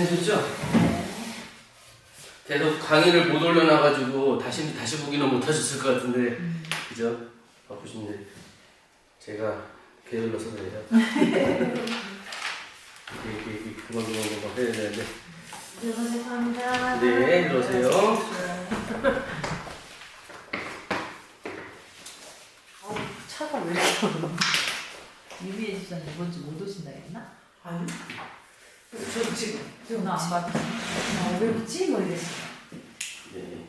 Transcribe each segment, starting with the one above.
이해되셨죠? 계속 강의를 못 올려놔가지고 다시 보기는 못 하셨을 것 같은데, 그죠? 바쁘신데 제가 게을러서 그래요. 이게 그만 해야 되는데. 감사합니다. 네, 들어오세요. 차가 왜 이렇게 유미애 집사님 이번 주 못 오신다 했나? 아니. 저 지금 전화 안 받았어. 왜 웃지? 뭐 이랬어. 네.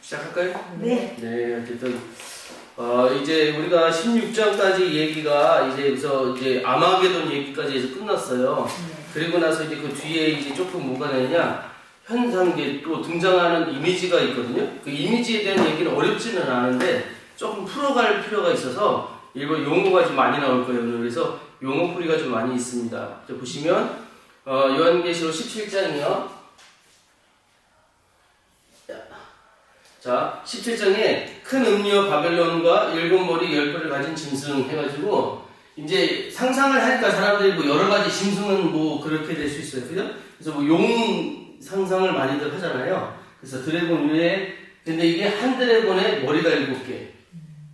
시작할까요? 네. 네, 어쨌든 이제 우리가 16장까지 얘기가 이제 아마게돈 얘기까지 해서 끝났어요. 그리고 나서 이제 그 뒤에 이제 조금 뭐가 되냐, 현상계 또 등장하는 이미지가 있거든요. 그 이미지에 대한 얘기는 어렵지는 않은데 조금 풀어갈 필요가 있어서 일본 용어가 좀 많이 나올 거예요. 그래서 용어풀이가 좀 많이 있습니다. 보시면 요한계시록 17장이요. 자, 17장에 큰 음료 바벨론과 일곱 머리 열 뿔을 가진 짐승 해가지고 이제 상상을 하니까 사람들이 뭐 여러 가지 짐승은 뭐 그렇게 될 수 있어요. 그죠? 그래서 뭐 용 상상을 많이들 하잖아요. 그래서 드래곤 위에, 근데 이게 한 드래곤에 머리가 7개.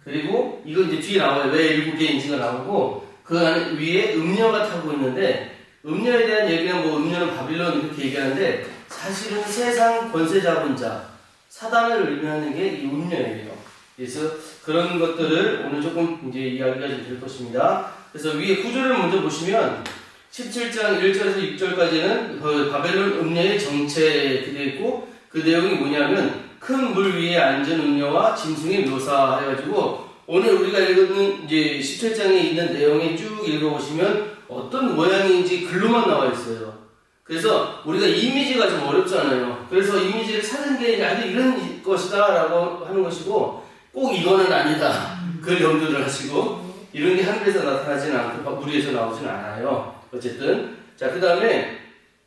그리고 이거 이제 뒤에 나와요. 왜 7개인지가 나오고 그 안에 위에 음녀가 타고 있는데, 음녀에 대한 얘기는 뭐 음녀는 바빌론 이렇게 얘기하는데 사실은 세상 권세 잡은 자, 사단을 의미하는 게 이 음녀예요. 그래서 그런 것들을 오늘 조금 이제 이야기가 좀 될 것입니다. 그래서 위에 구조를 먼저 보시면 17장 1절에서 6절까지는 그 바벨론 음녀의 정체에 되어 있고, 그 내용이 뭐냐면 큰 물 위에 앉은 음녀와 짐승의 묘사해가지고 오늘 우리가 읽는 이제 17장에 있는 내용에 쭉 읽어보시면 어떤 모양인지 글로만 나와 있어요. 그래서 우리가 이미지가 좀 어렵잖아요. 그래서 이미지를 찾는 게 아주 이런 것이다 라고 하는 것이고, 꼭 이거는 아니다, 그걸 염두를 하시고, 이런 게 하늘에서 나타나지는 않고 물에서 나오지는 않아요. 어쨌든 자, 그 다음에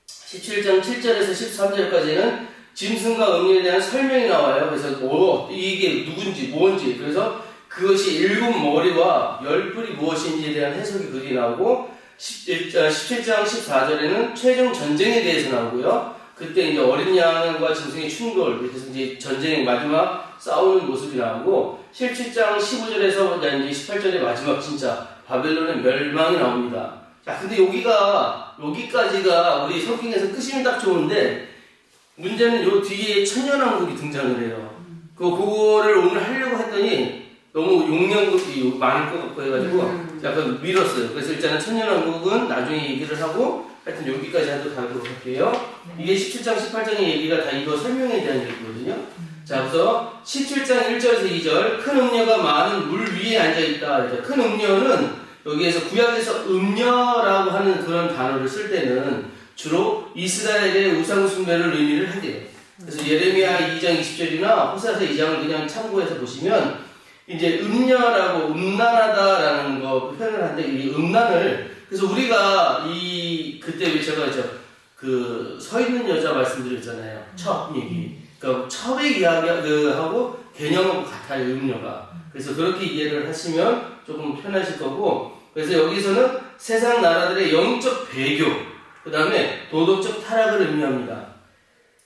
17장 7절에서 13절까지는 짐승과 음녀에 대한 설명이 나와요. 그래서 이게 누군지 뭔지, 그래서 그것이 7머리와 10뿔이 무엇인지에 대한 해석이 그리 나오고, 17장 14절에는 최종 전쟁에 대해서 나오고요. 그때 이제 어린 양과 짐승의 충돌, 그래서 이제 전쟁의 마지막 싸우는 모습이 나오고, 17장 15절에서 이제 18절의 마지막 진짜 바벨론의 멸망이 나옵니다. 자, 근데 여기까지가 우리 성경에서 끝이면 딱 좋은데, 문제는 요 뒤에 천년왕국이 등장을 해요. 그거를 오늘 하려고 했더니 너무 용량이 많을 것 같고 해가지고 약간 밀었어요. 그래서 일단은 천년왕국은 나중에 얘기를 하고, 하여튼 여기까지 하도록 할게요. 이게 17장 18장의 얘기가 다 이거 설명에 대한 얘기거든요. 자, 그래서 17장 1절에서 2절, 큰 음녀가 많은 물 위에 앉아있다. 큰 음녀는 여기에서 구약에서 음녀라고 하는 그런 단어를 쓸 때는 주로 이스라엘의 우상숭배를 의미를 하대요. 그래서 예레미야 2장 20절이나 호세아서 2장을 그냥 참고해서 보시면 이제 음녀라고, 음란하다라는 거 표현을 하는데, 이 음란을, 그래서 우리가 그때 제가 그 서 있는 여자 말씀드렸잖아요. 첩 얘기. 그러니까 첩의 이야기하고 개념하고 같아요, 음녀가. 그래서 그렇게 이해를 하시면 조금 편하실 거고, 그래서 여기서는 세상 나라들의 영적 배교, 그 다음에 도덕적 타락을 의미합니다.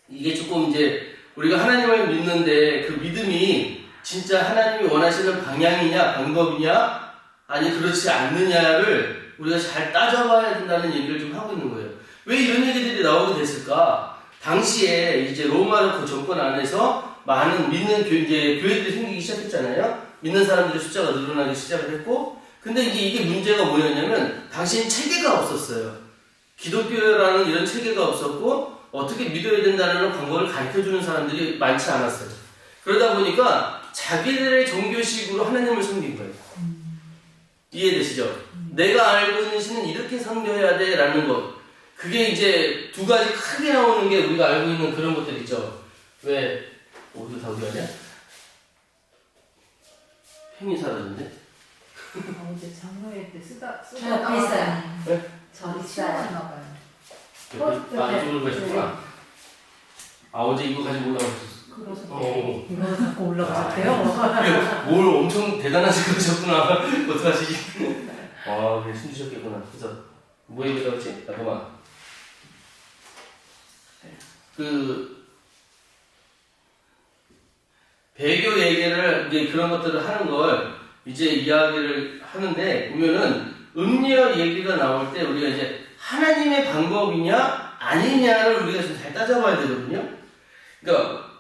이게 조금 이제 우리가 하나님을 믿는데 그 믿음이 진짜 하나님이 원하시는 방향이냐, 방법이냐, 아니 그렇지 않느냐를 우리가 잘 따져봐야 된다는 얘기를 좀 하고 있는 거예요. 왜 이런 얘기들이 나오게 됐을까? 당시에 이제 로마 그 정권 안에서 많은 믿는 교회들이 생기기 시작했잖아요. 믿는 사람들의 숫자가 늘어나기 시작을 했고, 근데 이게 문제가 뭐였냐면 당시엔 체계가 없었어요. 기독교라는 이런 체계가 없었고, 어떻게 믿어야 된다는 방법을 가르쳐주는 사람들이 많지 않았어요. 그러다 보니까 자기들의 종교식으로 하나님을 섬긴 거예요. 이해되시죠? 내가 알고 있는 신은 이렇게 섬겨야 돼 라는 것. 그게 이제 두 가지 크게 나오는 게 우리가 알고 있는 그런 것들 있죠. 왜 모두 다 어디 가냐? 펜이 사라졌네. 어제 장로회 때 쓰다 뺐어요. 네? 저 있어요. 치워놨나 봐요. 이쪽으로 가셨구나. 어제 이거 가지고 올라가셨어. 그래서 이거 갖고 올라가셨대요. 뭘 엄청 대단하신 거셨구나. 어떡하시지? 그래, 숨지셨겠구나. 그래서 뭐 얘기하고 있지? 잠깐만. 배교 얘기를 이제 그런 것들을 하는 걸 이제 이야기를 하는데 보면은 음력 얘기가 나올 때 우리가 이제 하나님의 방법이냐 아니냐를 우리가 좀 잘 따져봐야 되거든요. 그러니까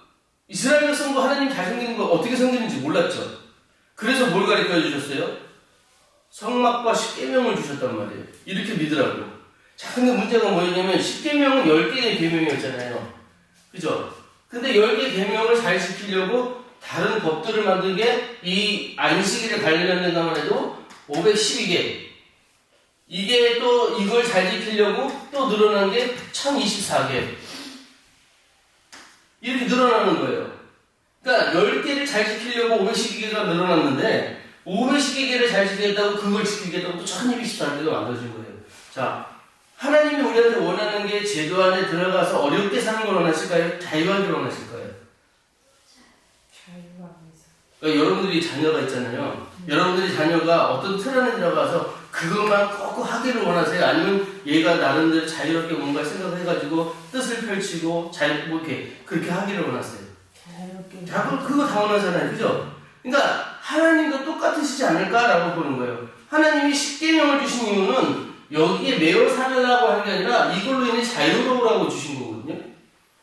이스라엘 백성도 하나님 잘 섬기는 거 어떻게 섬기는지 몰랐죠. 그래서 뭘 가르쳐 주셨어요? 성막과 십계명을 주셨단 말이에요. 이렇게 믿으라고. 자, 근데 문제가 뭐였냐면 십계명은 10개의 계명이었잖아요. 그죠? 근데 10개 계명을 잘 지키려고 다른 법들을 만든 게 이 안식일에 관련된다만 해도 512개. 이게 또 이걸 잘 지키려고 또 늘어난 게 1024개. 이렇게 늘어나는 거예요. 그러니까 10개를 잘 지키려고 512개가 늘어났는데 512개를 잘 지키겠다고 그걸 지키겠다고 또 1024개가 만들어진 거예요. 자, 하나님이 우리한테 원하는 게 제도 안에 들어가서 어렵게 사는 걸 원하실까요? 자유하게 원하실까요? 그러니까 여러분들이 자녀가 있잖아요. 여러분들이 자녀가 어떤 틀 안에 들어가서 그것만 꼭 하기를 원하세요? 아니면 얘가 나름대로 자유롭게 뭔가 생각해가지고 뜻을 펼치고 뭐 이렇게 그렇게 하기를 원하세요? 자유롭게. 자, 그거 다 원하잖아요. 그죠? 그러니까 하나님도 똑같으시지 않을까라고 보는 거예요. 하나님이 십계명을 주신 이유는 여기에 매여 살으라고 하는 게 아니라 이걸로 인해 자유로우라고 주신 거거든요.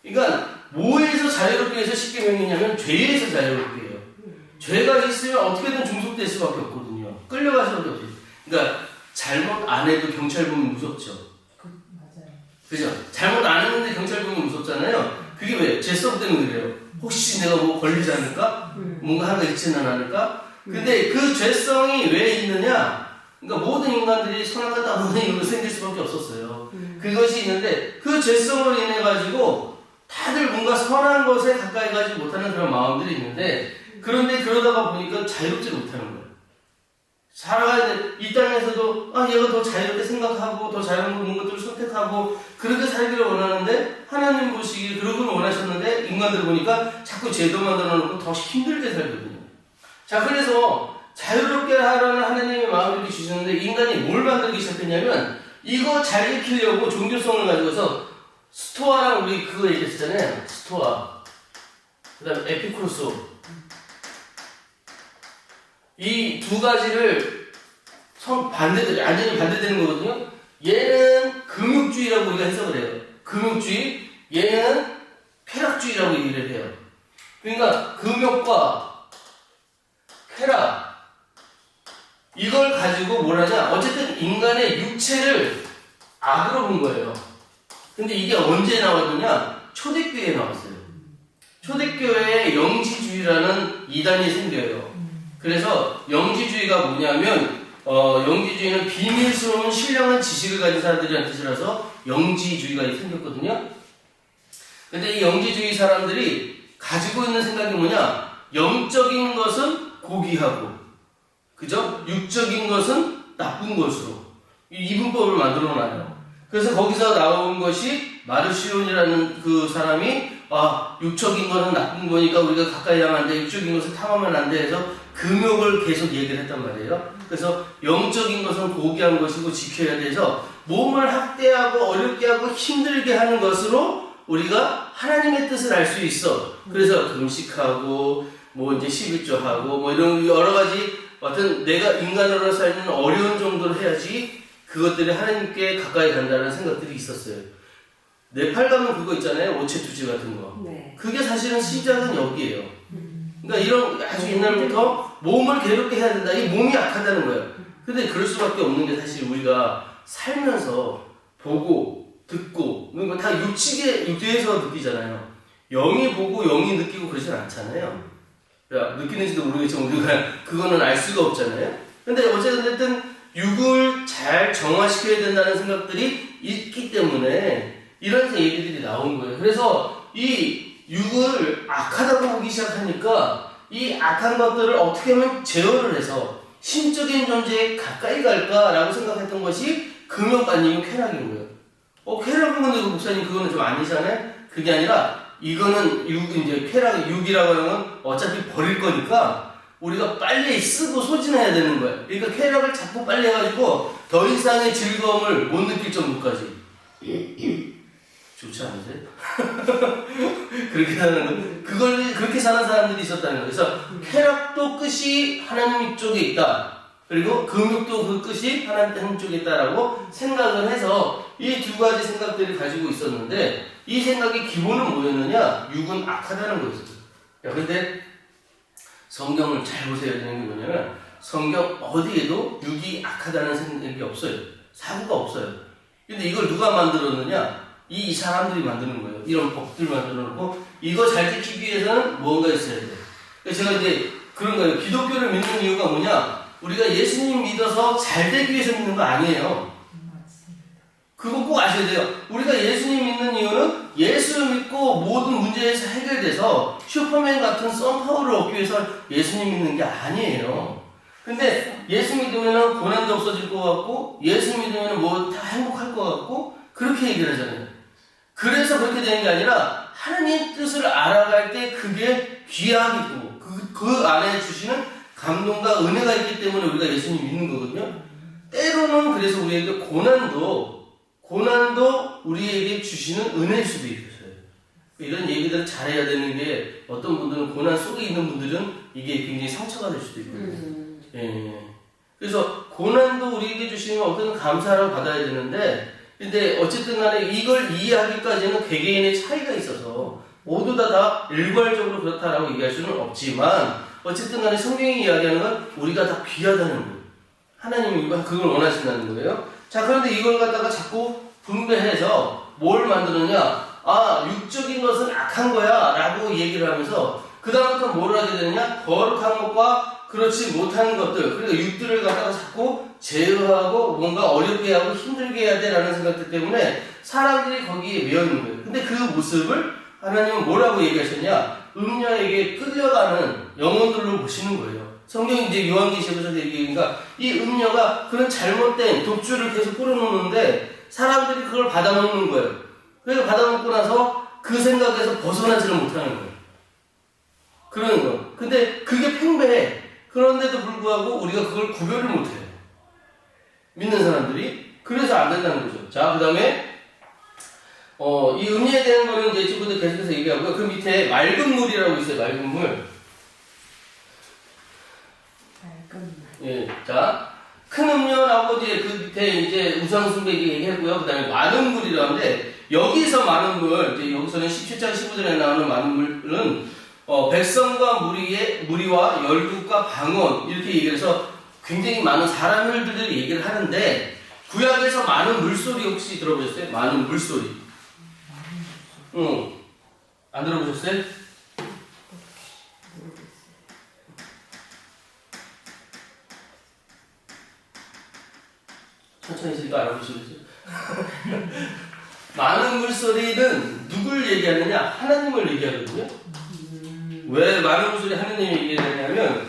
그러니까 뭐에서 자유롭게 해서 십계명이냐면 죄에서 자유롭게 해요. 죄가 있으면 어떻게든 중독될 수밖에 없거든요. 끌려갈 수밖에 없어요. 그러니까 잘못 안 해도 경찰 보면 무섭죠. 맞아요. 그죠? 잘못 안 했는데 경찰 보면 무섭잖아요. 그게 왜? 죄성 때문에 그래요. 혹시 내가 뭐 걸리지 않을까? 뭔가 하나 있지는 않을까? 근데 그 죄성이 왜 있느냐? 그러니까 모든 인간들이 선악과 따보는 이유로 생길 수밖에 없었어요. 그것이 있는데 그 죄성으로 인해 가지고 다들 뭔가 선한 것에 가까이 가지 못하는 그런 마음들이 있는데 그런데 그러다가 보니까 자유롭지 못하는 거예요. 살아가야 돼. 이 땅에서도 얘가 더 자유롭게 생각하고 더 자유로운 것들을 선택하고 그렇게 살기를 원하는데 하나님 보시기에 그러기를 원하셨는데 인간들 보니까 자꾸 제도 만들어 놓고 더 힘들게 살거든요. 자, 그래서 자유롭게 하라는 하나님의 마음을 이렇게 주셨는데 인간이 뭘 만들기 시작했냐면 이거 잘 지키려고 종교성을 가지고서 스토아랑 우리 그거 얘기했잖아요. 스토아. 그 다음에 에피쿠로스. 이 두 가지를 완전히 반대되는 거거든요. 얘는 금욕주의라고 우리가 해석을 해요. 금욕주의, 얘는 쾌락주의라고 얘기를 해요. 그러니까 금욕과 쾌락 이걸 가지고 뭘 하냐? 어쨌든 인간의 육체를 악으로 본 거예요. 근데 이게 언제 나왔느냐? 초대교회에 나왔어요. 초대교회에 영지주의라는 이단이 생겨요. 그래서 영지주의가 뭐냐면 영지주의는 비밀스러운 신령한 지식을 가진 사람들이라는 뜻이라서 영지주의가 생겼거든요. 근데 이 영지주의 사람들이 가지고 있는 생각이 뭐냐? 영적인 것은 고귀하고 그죠? 육적인 것은 나쁜 것으로 이분법을 만들어 놔요. 그래서 거기서 나온 것이 마르시온이라는 그 사람이 육적인 것은 나쁜 거니까 우리가 가까이 하면 안 돼. 육적인 것을 탐하면 안 돼. 해서 금욕을 계속 얘기를 했단 말이에요. 그래서 영적인 것은 고귀한 것이고 지켜야 돼서 몸을 학대하고 어렵게 하고 힘들게 하는 것으로 우리가 하나님의 뜻을 알 수 있어. 그래서 금식하고 뭐 이제 11조하고 뭐 이런 여러 가지 어떤 내가 인간으로 살면 어려운 정도로 해야지 그것들이 하나님께 가까이 간다는 생각들이 있었어요. 네팔 가면 그거 있잖아요. 오체투지 같은 거. 네. 그게 사실은 시작은 여기에요. 그러니까 이런 아주 옛날부터 몸을 괴롭게 해야 된다. 이 몸이 약하다는 거예요. 근데 그럴 수밖에 없는 게 사실 우리가 살면서 보고 듣고 이런 거 다 육체에서 느끼잖아요. 영이 보고 영이 느끼고 그러진 않잖아요. 느끼는지도 모르겠지만 우리가 그거는 알 수가 없잖아요. 근데 어쨌든 육을 잘 정화시켜야 된다는 생각들이 있기 때문에 이런 얘기들이 나온 거예요. 그래서 이 육을 악하다고 보기 시작하니까 이 악한 것들을 어떻게 하면 제어를 해서 신적인 존재에 가까이 갈까라고 생각했던 것이 금욕 아니면 쾌락인 거예요. 쾌락은 근데 목사님 그거는 좀 아니잖아요. 그게 아니라 이거는 이제 쾌락 육이라고 하는 건 어차피 버릴 거니까 우리가 빨리 쓰고 소진해야 되는 거예요. 그러니까 쾌락을 자꾸 빨리 해가지고 더 이상의 즐거움을 못 느낄 정도까지. 좋지 않으세요? 그렇게 사는 거. 그걸 그렇게 사는 사람들이 있었다는 거예요. 그래서 쾌락도 끝이 하나님 쪽에 있다. 그리고 금욕도 그 끝이 하나님 쪽에 있다라고 생각을 해서 이 두 가지 생각들을 가지고 있었는데 이 생각의 기본은 뭐였느냐? 육은 악하다는 거였어요. 그런데 성경을 잘 보셔야 되는 게 뭐냐면 성경 어디에도 육이 악하다는 생각이 없어요. 사고가 없어요. 근데 이걸 누가 만들었느냐? 이 사람들이 만드는 거예요. 이런 법들 만들어 놓고 이거 잘 지키기 위해서는 뭔가 있어야 돼요. 그래서 제가 이제 그런 거예요. 기독교를 믿는 이유가 뭐냐? 우리가 예수님 믿어서 잘 되기 위해서 믿는 거 아니에요. 그거 꼭 아셔야 돼요. 우리가 예수님 믿는 이유는 예수 믿고 모든 문제에서 해결돼서 슈퍼맨 같은 썬파워를 얻기 위해서 예수님 믿는 게 아니에요. 근데 예수 믿으면 고난도 없어질 것 같고 예수 믿으면 뭐 다 행복할 것 같고 그렇게 얘기를 하잖아요. 그래서 그렇게 되는 게 아니라 하나님 뜻을 알아갈 때 그게 귀하고 그 안에 주시는 감동과 은혜가 있기 때문에 우리가 예수님 믿는 거거든요. 때로는 그래서 우리에게 고난도 우리에게 주시는 은혜일 수도 있어요. 이런 얘기들을 잘해야 되는 게 어떤 분들은 고난 속에 있는 분들은 이게 굉장히 상처가 될 수도 있거든요. 예. 그래서 고난도 우리에게 주시는 어떤 감사를 받아야 되는데 근데 어쨌든 간에 이걸 이해하기까지는 개개인의 차이가 있어서 모두 다 일괄적으로 그렇다라고 얘기할 수는 없지만 어쨌든 간에 성경이 이야기하는 건 우리가 다 귀하다는 거예요. 하나님이 그걸 원하신다는 거예요. 자, 그런데 이걸 갖다가 자꾸 분배해서 뭘 만드느냐? 아, 육적인 것은 악한 거야 라고 얘기를 하면서 그 다음부터 뭘 하게 되느냐? 거룩한 것과 그렇지 못한 것들, 그러니까 육들을 갖다가 자꾸 제어하고 뭔가 어렵게 하고 힘들게 해야 돼라는 생각들 때문에 사람들이 거기에 매여 있는 거예요. 근데 그 모습을 하나님은 뭐라고 얘기하셨냐? 음녀에게 끌려가는 영혼들로 보시는 거예요. 성경이 이제 요한계시록에서 얘기하니까 이 음녀가 그런 잘못된 독주를 계속 뿌려놓는데 사람들이 그걸 받아먹는 거예요. 그래서 받아먹고 나서 그 생각에서 벗어나지를 못하는 거예요. 그러는 거. 근데 그게 팽배해. 그런데도 불구하고 우리가 그걸 구별을 못해요. 믿는 사람들이. 그래서 안 된다는 거죠. 자, 그 다음에 이 음료에 대한 거는 이제 친구들 계속해서 얘기하고요. 그 밑에 맑은 물이라고 있어요. 맑은 물. 예, 자, 큰 음료 나오고 이제 그 밑에 이제 우상숭배기 얘기하고요. 그 다음에 많은 물이라는데 여기서 많은 물, 이제 여기서는 17장 15절에 나오는 많은 물은 백성과 무리와 열국과 방언 이렇게 얘기를 해서 굉장히 많은 사람들이 얘기를 하는데 구약에서 많은 물소리 혹시 들어보셨어요? 많은 물소리. 안 들어보셨어요? 천천히 있으니까 알아보시겠어요? 많은 물소리는 누굴 얘기하느냐? 하나님을 얘기하거든요. 왜 많은 물소리 하나님을 얘기하냐면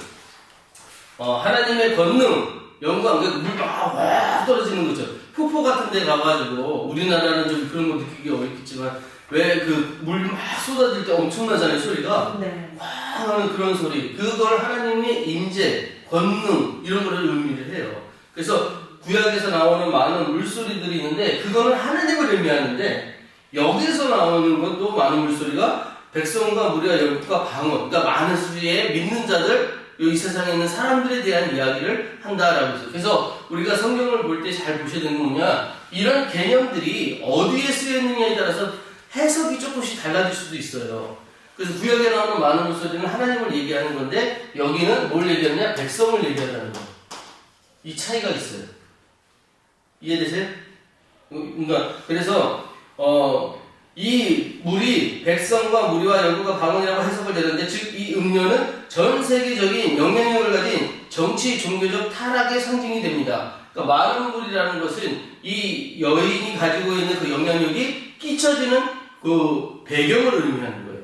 하나님의 권능, 영광, 물 막 떨어지는 거죠. 폭포 같은 데 가가지고 우리나라는 좀 그런 거 느끼기 어렵겠지만 왜 그 물 막 쏟아질 때 엄청나잖아요, 소리가. 네. 막 하는 그런 소리. 그걸 하나님의 임재, 권능 이런 거를 의미를 해요. 그래서 구약에서 나오는 많은 물소리들이 있는데 그거는 하나님을 의미하는데 여기서 나오는 건 또 많은 물소리가 백성과 무리와 열국과 방언, 그러니까 많은 수의 믿는 자들, 이 세상에 있는 사람들에 대한 이야기를 한다라고 했어요. 그래서 우리가 성경을 볼 때 잘 보셔야 되는 게 뭐냐, 이런 개념들이 어디에 쓰여있느냐에 따라서 해석이 조금씩 달라질 수도 있어요. 그래서 구약에 나오는 많은 물소리는 하나님을 얘기하는 건데 여기는 뭘 얘기하느냐? 백성을 얘기하는 거예요. 이 차이가 있어요. 이해되세요? 그러니까 그래서 이 물이 백성과 무리와 열국과 방언이라고 해석을 되는데 즉 이 음료는 전 세계적인 영향력을 가진 정치 종교적 타락의 상징이 됩니다. 그러니까 많은 물이라는 것은 이 여인이 가지고 있는 그 영향력이 끼쳐지는 그 배경을 의미하는 거예요.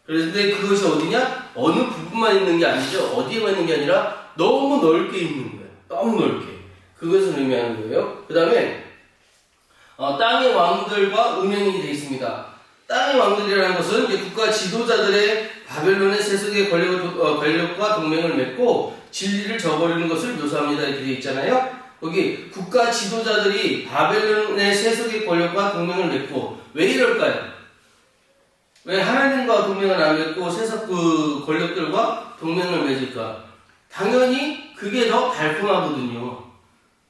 그런데 그것이 어디냐? 어느 부분만 있는 게 아니죠. 어디에만 있는 게 아니라 너무 넓게 있는 거예요. 너무 넓게. 그것을 의미하는 거예요. 그 다음에 땅의 왕들과 음행이 되어 있습니다. 땅의 왕들이라는 것은 이제 국가 지도자들의 바벨론의 세속의 권력과 동맹을 맺고 진리를 저버리는 것을 묘사합니다. 이렇게 되어 있잖아요. 거기 국가 지도자들이 바벨론의 세속의 권력과 동맹을 맺고 왜 이럴까요? 왜 하나님과 동맹을 안 맺고 세속 그 권력들과 동맹을 맺을까? 당연히 그게 더 달콤하거든요.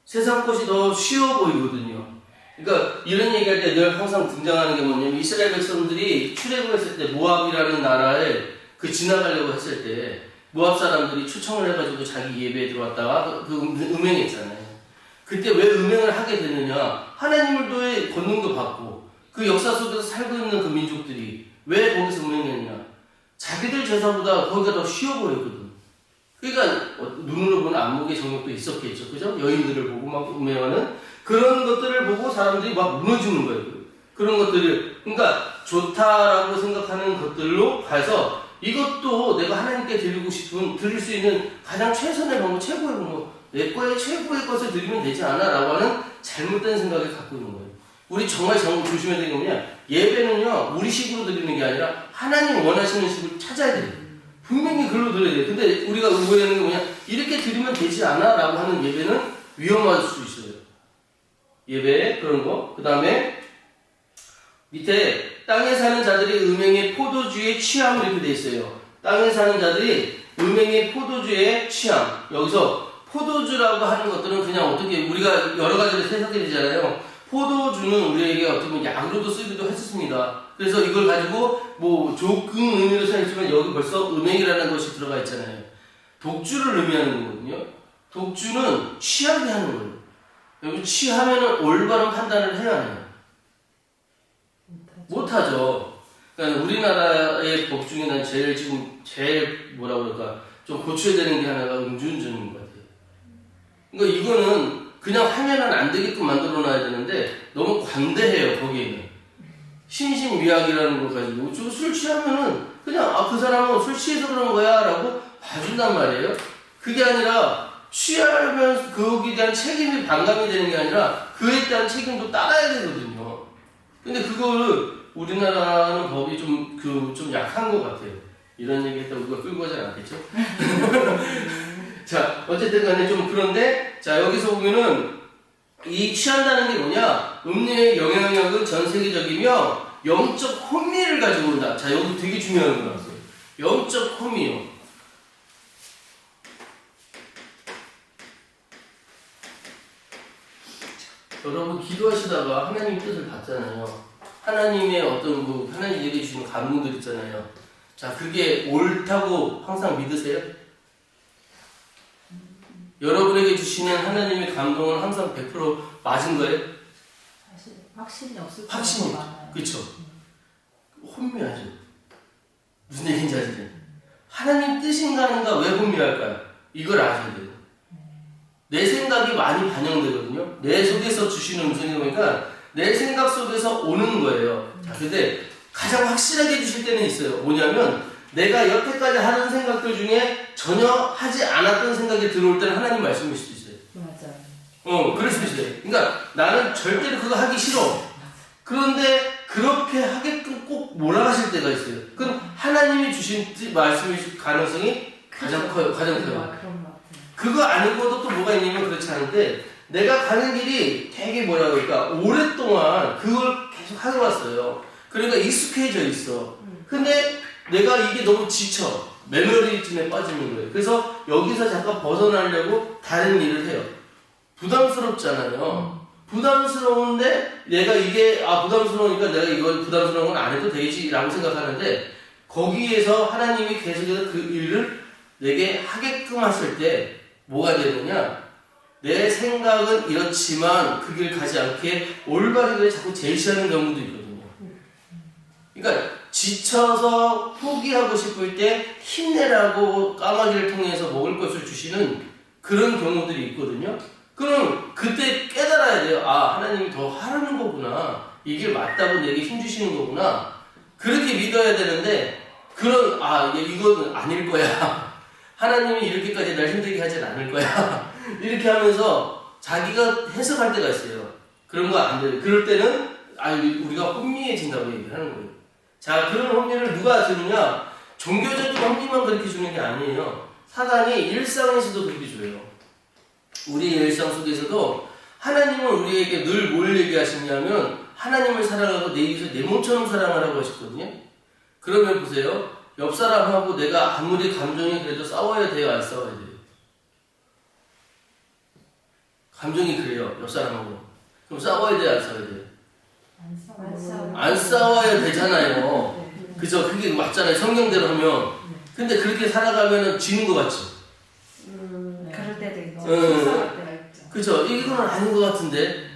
세상 것이 더 쉬워 보이거든요. 그러니까 이런 얘기할 때 늘 항상 등장하는 게 뭐냐면 이스라엘 백성들이 출애굽했을 때 모압이라는 나라에 그 지나가려고 했을 때 모압 사람들이 초청을 해가지고 자기 예배에 들어왔다가 그 음행했잖아요. 그때 왜 음행을 하게 되느냐? 하나님을 도의 권능도 받고 그 역사 속에서 살고 있는 그 민족들이 왜 거기서 음행했냐? 자기들 제사보다 거기가 더 쉬워 보였거든. 그러니까 눈으로 보는 안목의 정욕도 있었겠죠. 그죠? 여인들을 보고 막 음행하는 그런 것들을 보고 사람들이 막 무너지는 거예요. 그런 것들을, 그러니까 좋다라고 생각하는 것들로 가서 이것도 내가 하나님께 드리고 싶은, 드릴 수 있는 가장 최선의 방법, 최고의 방법, 내 거에 최고의 것을 드리면 되지 않아? 라고 하는 잘못된 생각을 갖고 있는 거예요. 우리 정말 조심해야 되는 게 뭐냐? 예배는요, 우리 식으로 드리는 게 아니라 하나님 원하시는 식으로 찾아야 돼요. 분명히 글로 드려야 돼요. 근데 우리가 오해하는 게 뭐냐? 이렇게 드리면 되지 않아? 라고 하는 예배는 위험할 수 있어요. 예배 그런 거. 그 다음에 밑에 땅에 사는 자들이 음행의 포도주의 취함 이렇게 돼 있어요. 땅에 사는 자들이 음행의 포도주의 취함. 여기서 포도주라고 하는 것들은 그냥 어떻게 우리가 여러 가지로 해석이 되잖아요. 포도주는 우리에게 어떻게 보면 약으로도 쓰기도 했었습니다. 그래서 이걸 가지고 뭐 조금 의미로 생각했지만 여기 벌써 음행이라는 것이 들어가 있잖아요. 독주를 의미하는 거거든요. 독주는 취하게 하는 거예요. 여러분 취하면은 올바른 판단을 해야 해요. 못하죠. 그러니까 우리나라의 법 중에 난 제일 뭐라 그럴까 좀 고쳐야 되는 게 하나가 음주운전인 것 같아요. 그러니까 이거는 그냥 하면은 안 되게끔 만들어 놔야 되는데 너무 관대해요. 거기에는 신심위약이라는 걸 가지고 술 취하면은 그냥 그 사람은 술 취해서 그런 거야라고 봐준단 말이에요. 그게 아니라 취하면 거기에 대한 책임이 반감이 되는 게 아니라 그에 대한 책임도 따라야 되거든요. 근데 그거를 우리나라는 법이 좀 약한 것 같아요. 이런 얘기 했다고 우리가 끌고 가지 않겠죠? 자, 어쨌든 간에 좀 그런데, 자, 여기서 보면은 이 취한다는 게 뭐냐? 음료의 영향력은 전 세계적이며 영적 혼미를 가지고 온다. 자, 여기 되게 중요한 거 나왔어요. 영적 혼미요. 여러분 기도하시다가 하나님 뜻을 받잖아요. 하나님의 어떤 하나님 얘기해 주시는 감동들 있잖아요. 자, 그게 옳다고 항상 믿으세요? 여러분에게 주시는 하나님의 감동은 항상 100% 맞은 거예요? 사실 확신이 없을 확신이 때가 많아요. 그렇죠. 혼미하죠. 무슨 얘기인지 아시죠? 하나님 뜻인가 아닌가 왜 혼미할까요? 이걸 아셔야 돼요. 내 생각이 많이 반영되거든요. 내 속에서 주시는 음성이 보니까 내 생각 속에서 오는 거예요. 자, 근데 가장 확실하게 주실 때는 있어요. 뭐냐면 내가 여태까지 하는 생각들 중에 전혀 하지 않았던 생각이 들어올 때는 하나님 말씀일 수도 있어요. 맞아요. 그럴 수도 있어요. 그러니까 나는 절대로 그거 하기 싫어. 그런데 그렇게 하게끔 꼭 몰아가실 때가 있어요. 그럼 하나님이 주신 말씀일 가능성이 가장 커요. 가장 커요. 그런 것 같아요. 그거 아니고도 또 뭐가 있냐면 그렇지 않은데 내가 가는 길이 되게 뭐라 그럴까 오랫동안 그걸 계속 하고 왔어요. 그러니까 익숙해져 있어. 근데 내가 이게 너무 지쳐. 매너리즘에 빠지는 거예요. 그래서 여기서 잠깐 벗어나려고 다른 일을 해요. 부담스럽잖아요. 부담스러운데 내가 이게 부담스러우니까 내가 이걸 부담스러운 건 안 해도 되지라고 생각하는데 거기에서 하나님이 계속해서 그 일을 내게 하게끔 하실 때 뭐가 되느냐? 내 생각은 이렇지만 그 길 가지 않게 올바른 길을 자꾸 제시하는 경우도 있거든요. 그러니까 지쳐서 포기하고 싶을 때 힘내라고 까마귀를 통해서 먹을 것을 주시는 그런 경우들이 있거든요. 그럼 그때 깨달아야 돼요. 하나님이 더 하라는 거구나. 이게 맞다고 내게 힘 주시는 거구나. 그렇게 믿어야 되는데 이거는 아닐 거야. 하나님이 이렇게까지 날 힘들게 하진 않을 거야. 이렇게 하면서 자기가 해석할 때가 있어요. 그런 거 안 돼요. 그럴 때는 우리가 혼미해진다고 얘기를 하는 거예요. 자, 그런 혼미를 누가 주느냐? 종교적인 혼미만 그렇게 주는 게 아니에요. 사단이 일상에서도 그렇게 줘요. 우리 일상 속에서도 하나님은 우리에게 늘 뭘 얘기하시냐면 하나님을 사랑하고 내 이웃을 내 몸처럼 사랑하라고 하셨거든요. 그러면 보세요. 옆 사람하고 내가 아무리 감정이 그래도 싸워야 돼요? 안 싸워야 돼요? 감정이 그래요. 옆 사람하고. 그럼 싸워야 돼요? 안 싸워야 돼요? 안 싸워. 안 싸워야 되잖아요. 그죠? 그게 맞잖아요. 성경대로 하면. 근데 그렇게 살아가면 지는 것 같지? 그럴 때도 있고. 속상할 때가 있죠. 그죠? 이거는 아닌 것 같은데.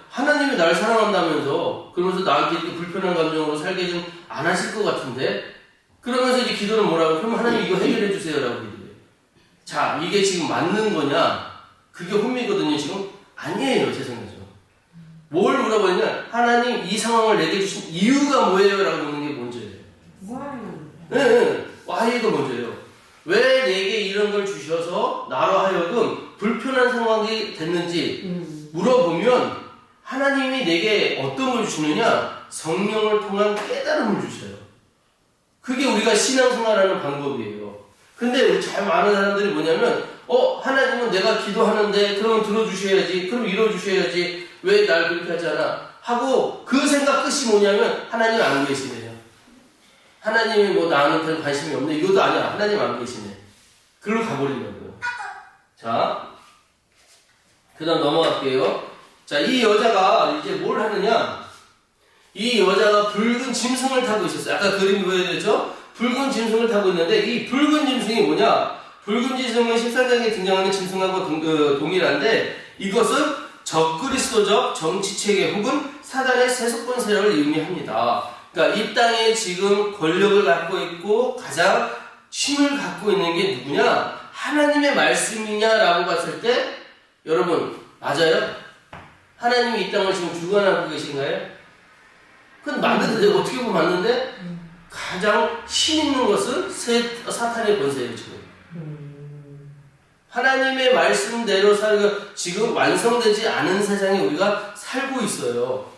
하나님이 나를 사랑한다면서 그러면서 나한테 이렇게 불편한 감정으로 살게 좀 안 하실 것 같은데 그러면서 이제 기도는 뭐라고? 그럼 하나님 이거 해결해 주세요라고 기도해요. 자, 이게 지금 맞는 거냐? 그게 혼미거든요. 지금 아니에요. 제 생각에서. 뭘 물어보냐? 하나님 이 상황을 내게 주신 이유가 뭐예요? 라고 묻는 게 먼저예요. 네, 와이가 먼저예요. 왜 내게 이런 걸 주셔서 나로 하여금 불편한 상황이 됐는지 물어보면 하나님이 내게 어떤 걸 주느냐? 성령을 통한 깨달음을 주셔요. 그게 우리가 신앙생활하는 방법이에요. 근데 우리 잘 많은 사람들이 뭐냐면 하나님은 내가 기도하는데 그러면 들어주셔야지, 그럼 이뤄주셔야지, 왜 날 그렇게 하지 않아? 하고 그 생각 끝이 뭐냐면 하나님 안 계시네요. 하나님이 뭐 나한테 관심이 없네. 이것도 아니야. 하나님 안 계시네. 그걸로 가버린다고요. 자, 그 다음 넘어갈게요. 자, 이 여자가 이제 뭘 하느냐? 이 여자가 붉은 짐승을 타고 있었어요. 아까 그림이 보여드렸죠? 붉은 짐승을 타고 있는데 이 붉은 짐승이 뭐냐? 붉은 짐승은 13장에 등장하는 짐승하고 동일한데 이것은 적그리스도적 정치체계 혹은 사단의 세속권 세력을 의미합니다. 그러니까 이 땅에 지금 권력을 갖고 있고 가장 힘을 갖고 있는 게 누구냐? 하나님의 말씀이냐라고 봤을 때 여러분 맞아요? 하나님이 이 땅을 지금 주관하고 계신가요? 그건 맞는데 어떻게 보면 맞는데 가장 힘 있는 것은 사탄의 권세예요 지금. 하나님의 말씀대로 살고 지금 완성되지 않은 세상에 우리가 살고 있어요.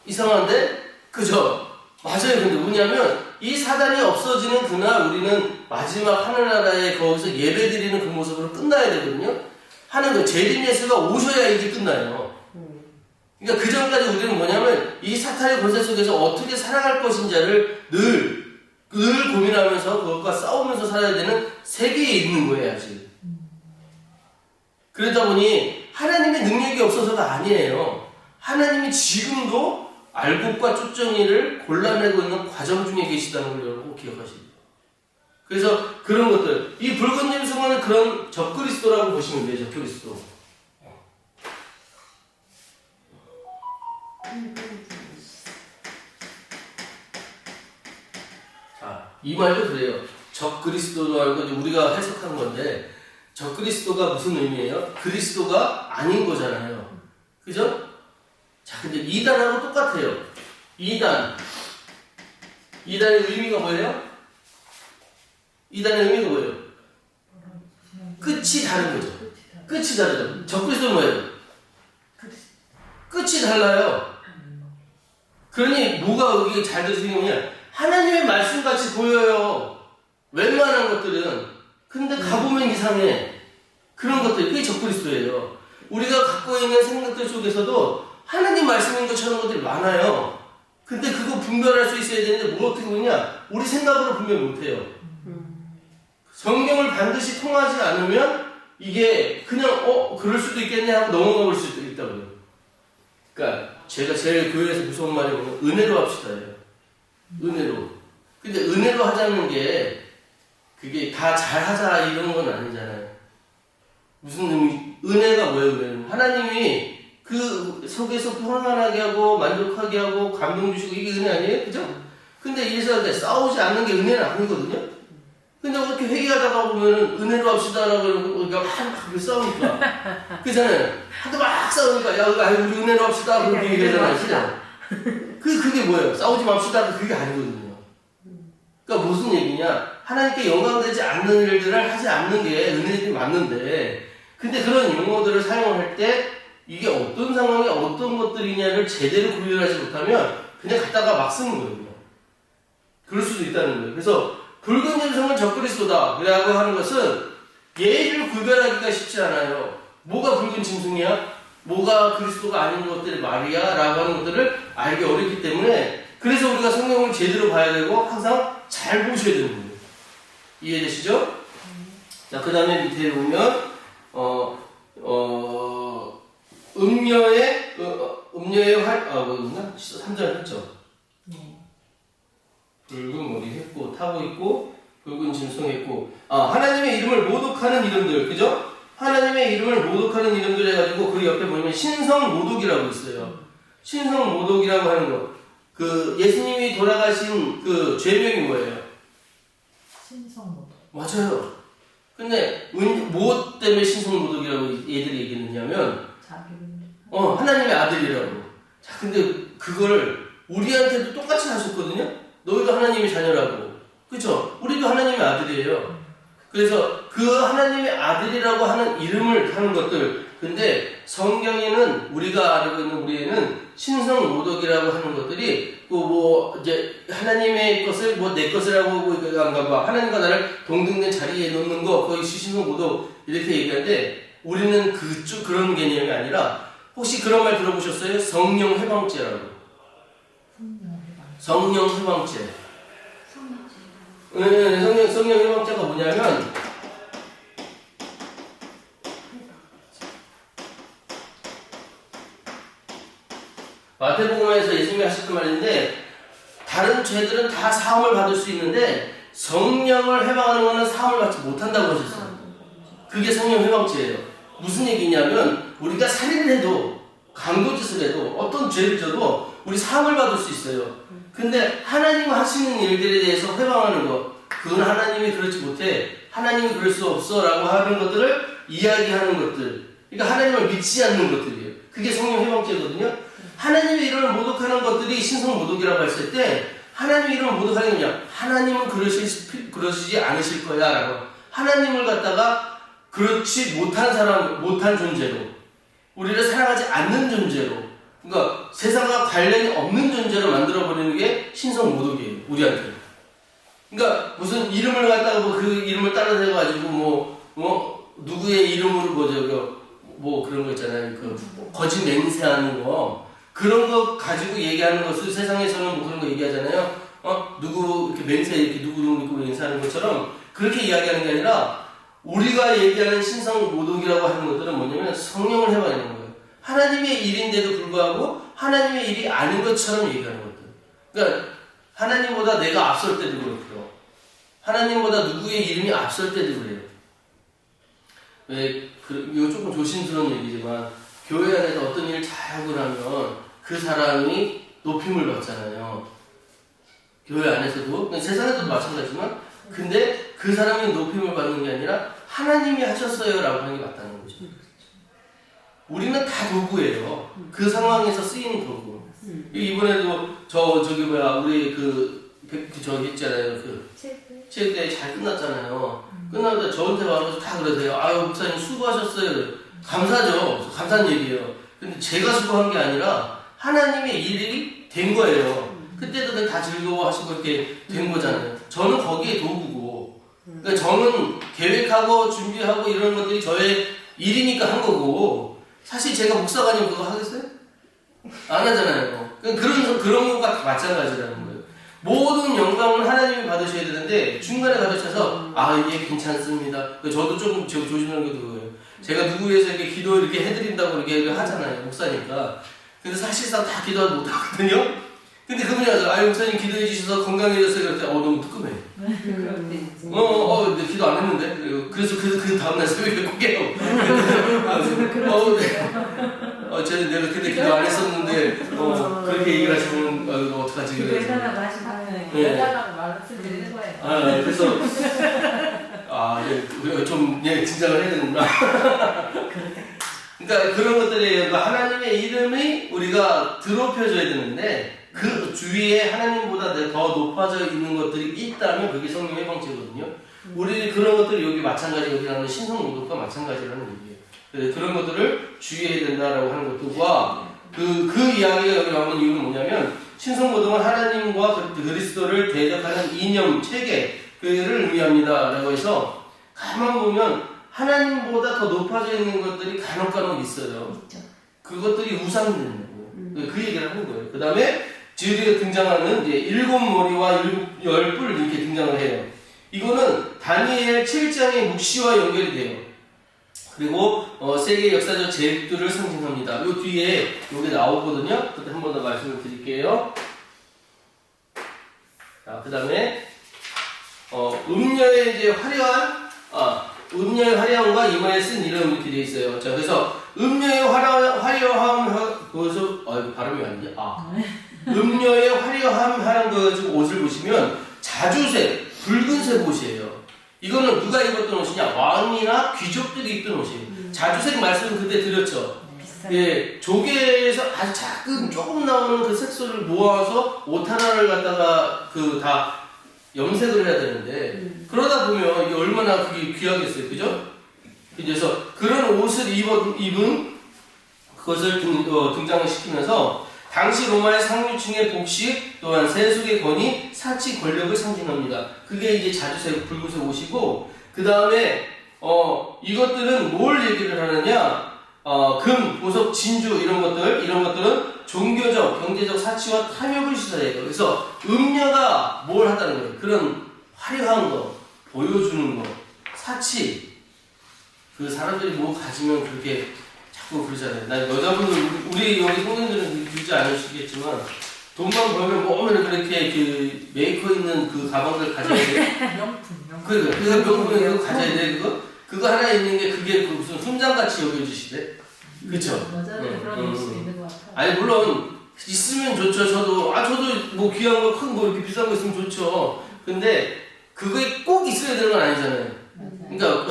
이상한데? 그죠? 맞아요. 근데 뭐냐면 이 사단이 없어지는 그날 우리는 마지막 하늘나라에 거기서 예배드리는 그 모습으로 끝나야 되거든요. 하는 거 재림 예수가 오셔야 이제 끝나요. 그러니까 그 전까지 우리는 뭐냐면 이 사탄의 권세 속에서 어떻게 살아갈 것인지를 늘 고민하면서 그것과 싸우면서 살아야 되는 세계에 있는 거예요 아직. 그러다 보니 하나님의 능력이 없어서가 아니에요. 하나님이 지금도 알곡과 쫓정이를 골라내고 있는 과정 중에 계시다는 걸 여러분 꼭 기억하시기 바랍니다. 그래서 그런 것들, 이 붉은 짐승은 그런 적그리스도라고 보시면 돼요. 적그리스도. 자, 이 말도 그래요. 적그리스도도 알고 우리가 해석한 건데 적그리스도가 무슨 의미예요? 그리스도가 아닌 거잖아요. 그죠? 자, 근데 이단하고 똑같아요. 이단의 의미가 뭐예요? 이단의 의미가 뭐예요? 끝이 다른 거죠. 끝이 다르죠. 적그리스도는 뭐예요? 끝이 달라요. 그러니 뭐가 여기 잘 들으시냐면 하나님의 말씀같이 보여요. 웬만한 것들은. 근데 가보면 이상해. 그런 것들, 그게 적그리스도예요. 우리가 갖고 있는 생각들 속에서도 하나님 말씀인 것처럼 것들이 많아요. 근데 그거 분별할 수 있어야 되는데 뭐 어떻게 보냐? 우리 생각으로 분별 못해요. 성경을 반드시 통하지 않으면 이게 그냥 그럴 수도 있겠네 하고 넘어가 볼 수도 있다고요. 그러니까 제가 제일 교회에서 무서운 말이 뭐냐면 은혜로 합시다예요. 은혜로. 근데 은혜로 하자는 게 그게 다 잘하자 이런 건 아니잖아요. 무슨 의미? 은혜가 뭐예요? 은혜는 하나님이 그 속에서 평안하게 하고 만족하게 하고 감동 주시고 이게 은혜 아니에요? 그죠? 근데 이래서 싸우지 않는 게 은혜는 아니거든요. 근데 그렇게 회의하다가 보면은 은혜로 합시다라고 그러니까 막 싸우니까 그잖아요. 하도 막 싸우니까 야 우리 은혜로 합시다 그렇게 얘기하잖아요. 그죠? 그게 뭐예요? 싸우지 맙시다 그게 아니거든요. 그러니까 무슨 얘기냐? 하나님께 영광되지 않는 일들을 하지 않는 게 은혜들이 맞는데 근데 그런 용어들을 사용할 때 이게 어떤 상황에 어떤 것들이냐를 제대로 구별하지 못하면 그냥 갖다가 막 쓰는 거예요. 그냥. 그럴 수도 있다는 거예요. 그래서 붉은 짐승은 적그리스도다 라고 하는 것은 얘를 구별하기가 쉽지 않아요. 뭐가 붉은 짐승이야? 뭐가 그리스도가 아닌 것들이 말이야? 라고 하는 것들을 알기 어렵기 때문에 그래서 우리가 성경을 제대로 봐야 되고 항상 잘 보셔야 되는 거예요. 이해되시죠? 자, 그 다음에 밑에 보면 음녀의 뭐였나? 3절 했죠? 붉은 머리 했고 타고 있고 붉은 짐승 했고 하나님의 이름을 모독하는 이름들 그죠? 하나님의 이름을 모독하는 이름들 해가지고 그 옆에 보면 신성 모독이라고 있어요. 신성 모독이라고 하는 거. 그 예수님이 돌아가신 그 죄명이 뭐예요? 신성 모독. 맞아요. 근데 무엇 때문에 신성 모독이라고 얘들이 얘기했느냐면 하나님의 아들이라고. 자, 근데 그걸 우리한테도 똑같이 하셨거든요. 너희도 하나님의 자녀라고. 그쵸? 우리도 하나님의 아들이에요. 그래서 그 하나님의 아들이라고 하는 이름을 하는 것들. 근데 성경에는 우리가 알고 있는 우리에는 신성 모독이라고 하는 것들이 이제 하나님의 것을 내 것이라고 한가 봐. 하나님과 나를 동등된 자리에 놓는 거 거의 신성 모독 이렇게 얘기하는데 우리는 그런 개념이 아니라 혹시 그런 말 들어보셨어요? 성령 회방죄라고. 성령 회방죄. 성령 회방죄가 뭐냐면 마태복음에서 예수님이 하셨던 말인데 다른 죄들은 다 사함을 받을 수 있는데 성령을 회방하는 것은 사함을 받지 못한다고 하셨어요. 그게 성령 회방죄예요. 무슨 얘기냐면 우리가 살인을 해도 강도짓을 해도 어떤 죄를 져도 우리 사함을 받을 수 있어요. 근데 하나님 하시는 일들에 대해서 회방하는 것 그건 하나님이 그렇지 못해 하나님이 그럴 수 없어 라고 하는 것들을 이야기하는 것들 그러니까 하나님을 믿지 않는 것들이에요. 그게 성령 회방죄거든요. 하나님의 이름을 모독하는 것들이 신성 모독이라고 했을 때 하나님의 이름을 모독하는 게 뭐냐 하나님은 그러시지 않으실 거야 라고 하나님을 갖다가 그렇지 못한 존재로 우리를 사랑하지 않는 존재로 그러니까 세상과 관련이 없는 존재로 만들어버리는 게 신성 모독이에요. 우리한테. 그러니까 무슨 이름을 갖다가 그 이름을 따라서 해가지고 누구의 이름으로 그런 거 있잖아요. 거짓 맹세하는 거 그런 거 가지고 얘기하는 것을 세상에서는 그런 거 얘기하잖아요. 누구 이렇게 누구 맹세하는 것처럼 그렇게 이야기하는 게 아니라 우리가 얘기하는 신성 모독이라고 하는 것들은 뭐냐면 성령을 해봐야하는 거예요. 하나님의 일인데도 불구하고 하나님의 일이 아닌 것처럼 얘기하는 것들. 그러니까 하나님보다 내가 앞설 때도 그렇고요. 하나님보다 누구의 이름이 앞설 때도 그래요. 이거 조금 조심스러운 얘기지만 교회 안에서 어떤 일을 잘하고 나면 그 사람이 높임을 받잖아요. 교회 안에서도 세상에서도 마찬가지지만 근데 그 사람이 높임을 받는 게 아니라 하나님이 하셨어요 라고 하는 게 맞다는 거죠. 우리는 다 도구예요. 그 상황에서 쓰이는 도구. 이번에도 우리 저기 있잖아요. 체육대회 잘 끝났잖아요. 끝나고 저한테 와서 다 그러세요. 아유 목사님 수고하셨어요. 감사죠. 감사한 얘기예요. 근데 제가 수고한 게 아니라 하나님의 일이 된 거예요. 그때도 다 즐거워하시고 이렇게 된 거잖아요. 저는 거기에 도구고 그러니까 저는 계획하고 준비하고 이런 것들이 저의 일이니까 한 거고 사실 제가 목사가 아니면 그거 하겠어요? 안 하잖아요. 그런 것과 다 마찬가지라는 거예요. 모든 영광은 하나님이 받으셔야 되는데 중간에 가르쳐서 이게 괜찮습니다. 저도 조금 조심하는 게 그거예요. 제가 누구 위해서 이렇게 기도 이렇게 해드린다고 이렇게 하잖아요. 목사니까. 근데 사실상 다 기도하지 못하거든요. 근데 그분이 와서 목사님 기도해 주셔서 건강해졌어요. 그럴 때 너무 뜨끔해. 근데 기도 안 했는데. 그래서 그 다음날 새벽에 꼭 깨요. 쟤는 내가 그때 기도 안 했었는데 그렇게 얘기를 하시면 어떡하지? 기도해달라고 하시면 여자라고 말씀드리는 거예요. 그래서 좀 진작을 해야 되는구나. 그러니까 그런 것들이 하나님의 이름이 우리가 드높여져야 되는데 그 주위에 하나님보다 더 높아져 있는 것들이 있다면 그게 성령 회방죄거든요. 우리 그런 것들이 여기 마찬가지로 우리는 신성 모독과 마찬가지라는 얘기예요. 그래서 그런 것들을 주의해야 된다라고 하는 것들과 그 이야기가 여기 나오는 이유는 뭐냐면 신성모독은 하나님과 그리스도를 대적하는 이념, 체계, 그를 의미합니다라고 해서 가만 보면 하나님보다 더 높아져 있는 것들이 간혹 있어요. 있죠. 그것들이 우상된다고. 그 얘기를 하는 거예요. 그 다음에 지으리가 등장하는 이제 7머리와 10뿔 이렇게 등장을 해요. 이거는 다니엘 7장의 묵시와 연결이 돼요. 그리고 세계 역사적 제국들을 상징합니다. 요 뒤에 요게 나오거든요. 그때 한 번 더 말씀을 드릴게요. 자, 그 다음에 음녀의 이제 음녀의 화려함과 이마에 쓴 이름 이렇게 되어 있어요. 자, 그래서 음녀의 화려함 그것을 발음이 안 돼. 음녀의 화려함 하는 그 옷을 보시면 자주색, 붉은색 옷이에요. 이거는 누가 입었던 옷이냐? 왕이나 귀족들이 입던 옷이에요. 자주색 말씀 그때 드렸죠. 예, 조개에서 아주 조금 나오는 그 색소를 모아서 옷 하나를 갖다가 다 염색을 해야 되는데 그러다 보면 이게 얼마나 그게 귀하겠어요, 그죠? 그래서 그런 옷을 입은 그것을 등장을 시키면서 당시 로마의 상류층의 복식 또한 세속의 권위, 사치, 권력을 상징합니다. 그게 이제 자주색, 붉은색 옷이고 그 다음에 이것들은 뭘 얘기를 하느냐? 금, 보석, 진주 이런 것들은 종교적, 경제적 사치와 탐욕을 시사해요. 그래서 음녀가 뭘 하다는 거예요? 그런 화려한 거, 보여주는 거, 사치. 그 사람들이 뭐 가지면 그렇게 자꾸 그러잖아요. 나 여자분들, 우리 여기 성인들은 그러지 않으시겠지만 돈만 벌면 뭐면 그렇게 그 메이커 있는 그 가방들 가져야 돼. 명품. 그거 명품에 그거 가져야 돼. 그거 하나 있는 게 그게 무슨 훈장같이 여겨주시대. 그쵸? 여자는 그런 옷이 있는 것 같아요. 아니 물론 있으면 좋죠. 저도 뭐 귀한 거 큰 거 이렇게 비싼 거 있으면 좋죠. 근데 그게 꼭 있어야 되는 건 아니잖아요. 그러니까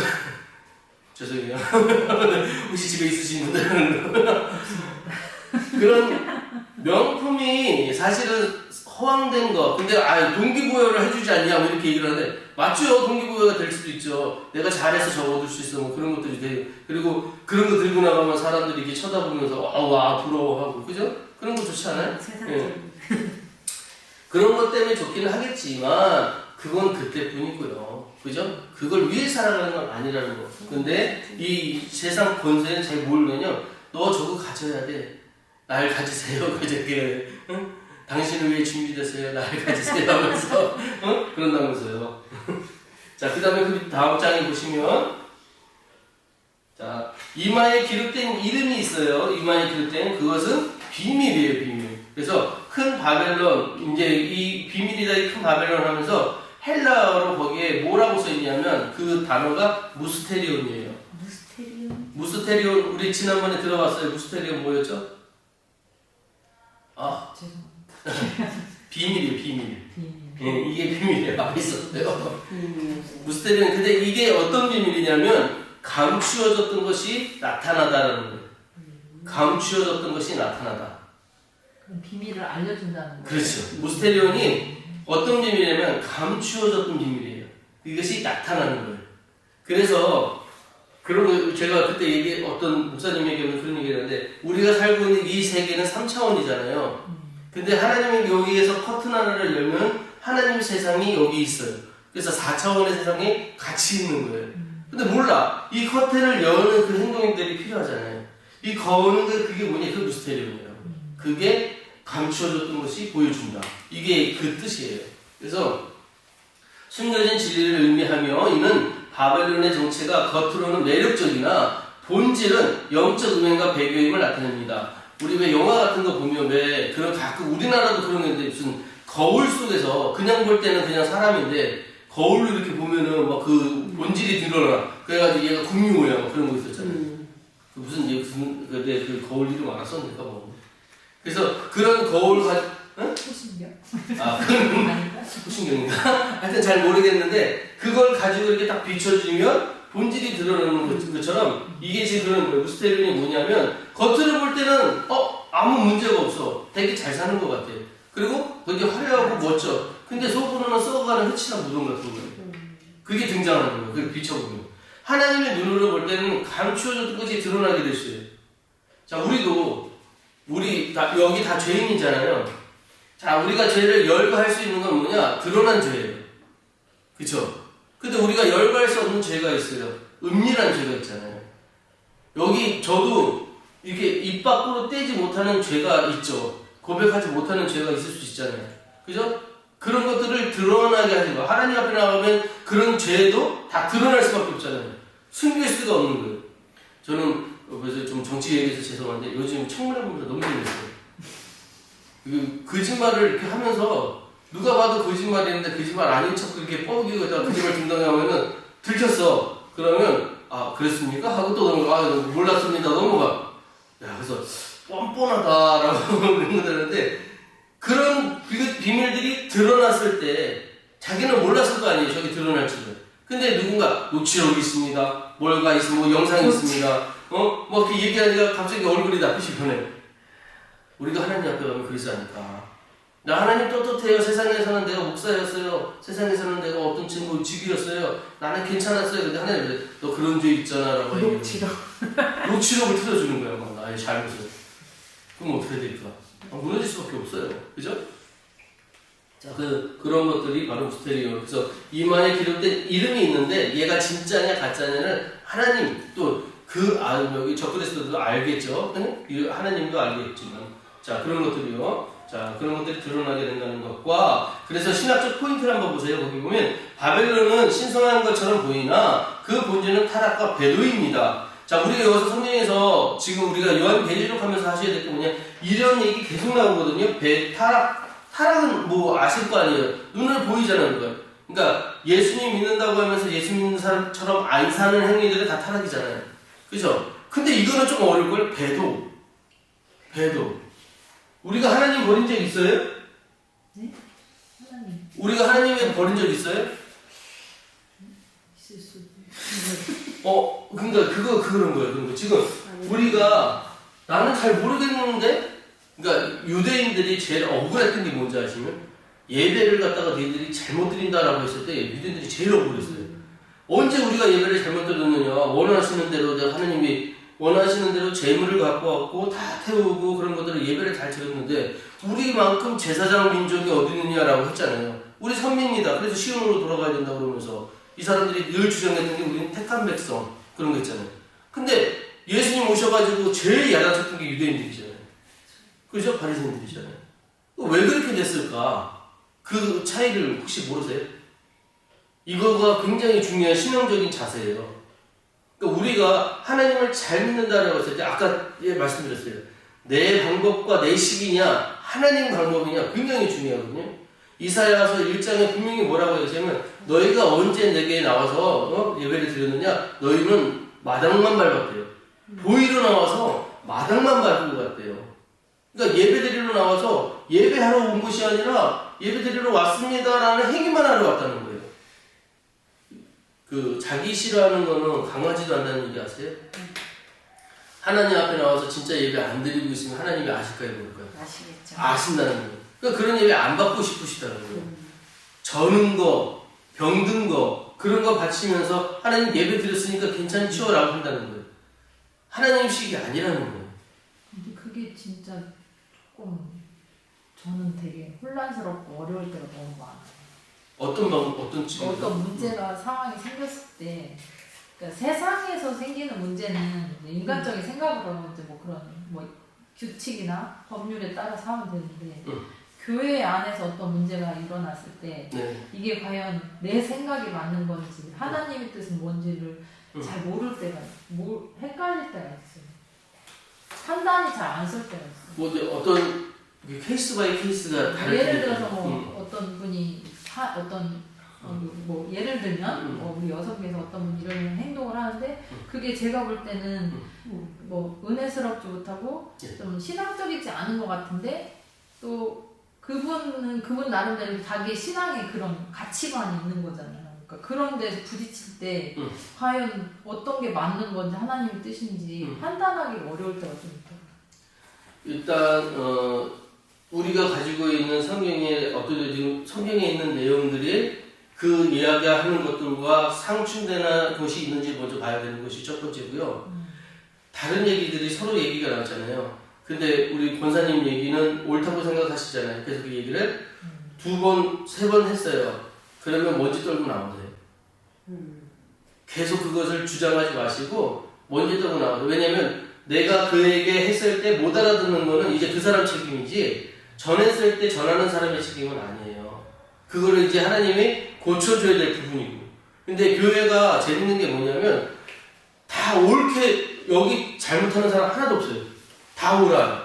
죄송해요. 혹시 집에 있으신 분들은 그런 명품이 사실은 허황된 거. 근데 동기부여를 해주지 않냐 뭐 이렇게 얘기를 하는데 맞죠. 동기부여가 될 수도 있죠. 내가 잘해서 저거 얻을 수 있어 뭐 그런 것들이 돼요. 그리고 그런 거 들고 나가면 사람들이 이렇게 쳐다보면서 와 부러워하고 그죠? 그런 거 좋지 않아요? 세상적인. 그런 것 때문에 좋기는 하겠지만 그건 그때뿐이고요. 그죠? 그걸 위해 살아가는 건 아니라는 거. 근데 이 세상 권세는 잘 모르면요. 너 저거 가져야 돼. 날 가지세요. 그죠? 응? 당신을 위해 준비됐어요. 날 가지세요. 하면서 그런다면서요. 자, 그 다음에 그 다음 장에 보시면 자, 이마에 기록된 이름이 있어요. 이마에 기록된 그것은 비밀이에요. 비밀. 그래서 큰 바벨론, 이제 이 비밀이다 이 큰 바벨론 하면서 헬라어로 거기에 뭐라고 써있냐면 그 단어가 무스테리온이에요. 무스테리온 우리 지난번에 들어봤어요. 무스테리온 뭐였죠? 죄송합니다. 비밀이에요. 비밀. 비밀. 이게 비밀이에요. 앞에 있었어요. 무스테리온 근데 이게 어떤 비밀이냐면 감추어졌던 것이 나타나다라는 거예요. 감추어졌던 것이 나타나다. 그럼 비밀을 알려준다는 거예요. 그렇죠. 무스테리온이 어떤 비밀이냐면 감추어졌던 비밀이에요. 이것이 나타나는 거예요. 그래서 그런 제가 그때 어떤 목사님에게는 그런 얘기를 했는데 우리가 살고 있는 이 세계는 3차원이잖아요. 근데 하나님이 여기에서 커튼 하나를 열면 하나님의 세상이 여기 있어요. 그래서 4차원의 세상이 같이 있는 거예요. 근데 몰라. 이 커튼을 여는 그 행동들이 필요하잖아요. 이 거는 그게 뭐냐? 그 미스테리움이에요. 그게 감추어졌던 것이 보여준다. 이게 그 뜻이에요. 그래서 숨겨진 진리를 의미하며 이는 바벨론의 정체가 겉으로는 매력적이나 본질은 영적 음행과 배교임을 나타냅니다. 우리 왜 영화 같은 거 보면 왜 그런 가끔 우리나라도 그런 게 있는데 무슨 거울 속에서 그냥 볼 때는 그냥 사람인데 거울로 이렇게 보면은 막 그 본질이 드러나. 그래가지고 얘가 금유호야 막 그런 거 있었잖아요. 무슨 그 거울 이름 알았었니까 뭐. 그래서 그런 거울 호신경? 호신경인가? 하여튼 잘 모르겠는데 그걸 가지고 이렇게 딱 비춰주면 본질이 드러나는 것처럼 이게 지금 그런 거예요. 무스테리온이 뭐냐면 겉으로 볼 때는 아무 문제가 없어. 되게 잘 사는 것 같아. 그리고 되게 화려하고 멋져. 근데 속으로는 썩어가는 흑칠한 무덤 같은 거예요. 그게 등장하는 거예요. 그걸 비춰보면. 하나님의 눈으로 볼 때는 감추어졌던 것이 드러나게 됐어요. 자, 우리 여기 다 죄인이잖아요. 자, 우리가 죄를 열거할 수 있는 건 뭐냐? 드러난 죄예요. 그쵸? 근데 우리가 열거할 수 없는 죄가 있어요. 은밀한 죄가 있잖아요. 여기 저도 이렇게 입 밖으로 떼지 못하는 죄가 있죠. 고백하지 못하는 죄가 있을 수 있잖아요. 그죠? 그런 것들을 드러나게 하지 마. 하나님 앞에 나가면 그런 죄도 다 드러날 수밖에 없잖아요. 숨길 수가 없는 거예요. 저는 그래서 좀 정치 얘기해서 죄송한데 요즘 청문회 보면서 너무 재밌어요. 거짓말을 이렇게 하면서 누가 봐도 거짓말이었는데 거짓말 아닌 척 그렇게 뻐기고 거짓말 중단하면은 들켰어. 그러면 아 그랬습니까? 하고 또 넘어가. 아 몰랐습니다. 넘어가. 야 그래서 뻔뻔하다라고 그러는데 그런 비밀들이 드러났을 때 자기는 몰랐을 거 아니에요. 저기 드러날 줄은. 근데 누군가 녹취록이 있습니다. 뭘가 있습니다. 뭐 영상이 있습니다. 뭐 이렇게 얘기하니까 갑자기 얼굴이 낯빛이 변해. 우리가 하나님 앞에 가면 그러지 않을까. 나 하나님 떳떳해요. 세상에서는 내가 목사였어요. 세상에서는 내가 어떤 친구 직이었어요. 나는 괜찮았어요. 근데 하나님 너 그런 죄 있잖아 라고 녹취록. 녹취록을 틀어주는 거야. 막 나의 잘못을. 그럼 어떻게 될까? 무너질 수밖에 없어요. 그죠? 자, 그런 것들이 바로 미스테리요. 그래서 이마에 기록된 이름이 있는데 얘가 진짜냐 가짜냐는 하나님 또 여기 적그리스도도 알겠죠. 하나님도 알겠지만 자 그런 것들이요. 자 그런 것들이 드러나게 된다는 것과 그래서 신학적 포인트를 한번 보세요. 거기 보면 바벨론은 신성한 것처럼 보이나 그 본질은 타락과 배도입니다. 자 우리가 여기서 성경에서 지금 우리가 요한 계시록하면서 하셔야 될 게 뭐냐 이런 얘기 계속 나오거든요. 타락은 뭐 아실 거 아니에요. 눈으로 보이잖아요. 그러니까 예수님 믿는다고 하면서 예수 믿는 사람처럼 안 사는 행위들은 다 타락이잖아요. 그죠? 근데 이거는 좀 어려울걸? 배도. 우리가 하나님 버린 적 있어요? 네? 하나님. 우리가 하나님을 버린 적 있어요? 있을 수도. 그러니까 그런 거예요. 지금 우리가 나는 잘 모르겠는데, 그러니까 유대인들이 제일 억울했던 게 뭔지 아시면 예배를 갖다가 너희들이 잘못 드린다라고 했을 때 유대인들이 제일 억울했어요. 언제 우리가 예배를 잘못 드렸느냐? 원하시는 대로 하나님이 원하시는 대로 재물을 갖고 왔고 다 태우고 그런 것들을 예배를 잘 드렸는데 우리만큼 제사장 민족이 어디 있느냐라고 했잖아요. 우리 선민이다. 그래서 시온으로 돌아가야 된다 그러면서 이 사람들이 늘 주장했던 게 우리는 택한 백성 그런 거 있잖아요. 근데 예수님 오셔가지고 제일 야단쳤던 게 유대인들이잖아요. 그죠? 바리새인들이잖아요. 왜 그렇게 됐을까? 그 차이를 혹시 모르세요? 이거가 굉장히 중요한 신앙적인 자세예요. 그러니까 우리가 하나님을 잘 믿는다라고 했을 때 아까 말씀드렸어요. 내 방법과 내 식이냐 하나님 방법이냐 굉장히 중요하거든요. 이사야서 1장에 분명히 뭐라고 했냐면 너희가 언제 내게 나와서 예배를 드렸느냐 너희는 마당만 밟았대요. 보이러 나와서 마당만 밟은 것 같대요. 그러니까 예배드리러 나와서 예배하러 온 것이 아니라 예배드리러 왔습니다라는 행위만 하러 왔다는 거예요. 자기 싫어하는 거는 강하지도 않다는 얘기 아세요? 하나님 앞에 나와서 진짜 예배 안 드리고 있으면 하나님이 아실까요? 모를까요? 아시겠죠. 아신다는 거예요. 그러니까 그런 예배 안 받고 싶으시다는 거예요. 저는 거, 병든 거, 그런 거 바치면서 하나님 예배 드렸으니까 괜찮죠? 라고 한다는 거예요. 하나님식이 아니라는 거예요. 근데 그게 진짜 조금 저는 되게 혼란스럽고 어려울 때가 너무 많아요. 어떤 문제가 상황이 생겼을 때, 그러니까 세상에서 생기는 문제는 인간적인 생각으로 이제 뭐 그런 뭐 규칙이나 법률에 따라서 하면 되는데 교회 안에서 어떤 문제가 일어났을 때 이게 과연 내 생각이 맞는 건지 하나님의 뜻은 뭔지를 잘 모를 때가 헷갈릴 때가 있어요. 판단이 잘 안 쓸 때가 있어요. 뭐 어떤 케이스 바이 케이스가 다르죠. 예를 들어서 뭐 어떤 분이 뭐 예를 들면 우리 여성에서 어떤 분이 이런 행동을 하는데 그게 제가 볼 때는 뭐 은혜스럽지 못하고 좀 신앙적이지 않은 것 같은데 또 그분 나름대로 자기의 신앙의 그런 가치관이 있는 거잖아요. 그러니까 그런 데서 부딪힐 때 과연 어떤 게 맞는 건지 하나님의 뜻인지 판단하기 어려울 때가 좀 있더라고요. 일단 우리가 가지고 있는 성경에 지금 성경에 있는 내용들이 그 이야기하는 것들과 상충되는 것이 있는지 먼저 봐야 되는 것이 첫 번째고요. 다른 얘기들이 서로 얘기가 나왔잖아요. 근데 우리 권사님 얘기는 옳다고 생각하시잖아요. 그래서 그 얘기를 2번, 3번 했어요. 그러면 먼지 떨고 나오세요. 계속 그것을 주장하지 마시고 먼지 떨고 나오세요. 왜냐면 내가 그에게 했을 때 못 알아듣는 거는 이제 그 사람 책임이지 전했을 때 전하는 사람의 책임은 아니에요. 그거를 이제 하나님이 고쳐줘야 될 부분이고. 근데 교회가 재밌는 게 뭐냐면 다 옳게 여기 잘못하는 사람 하나도 없어요. 다 옳아요.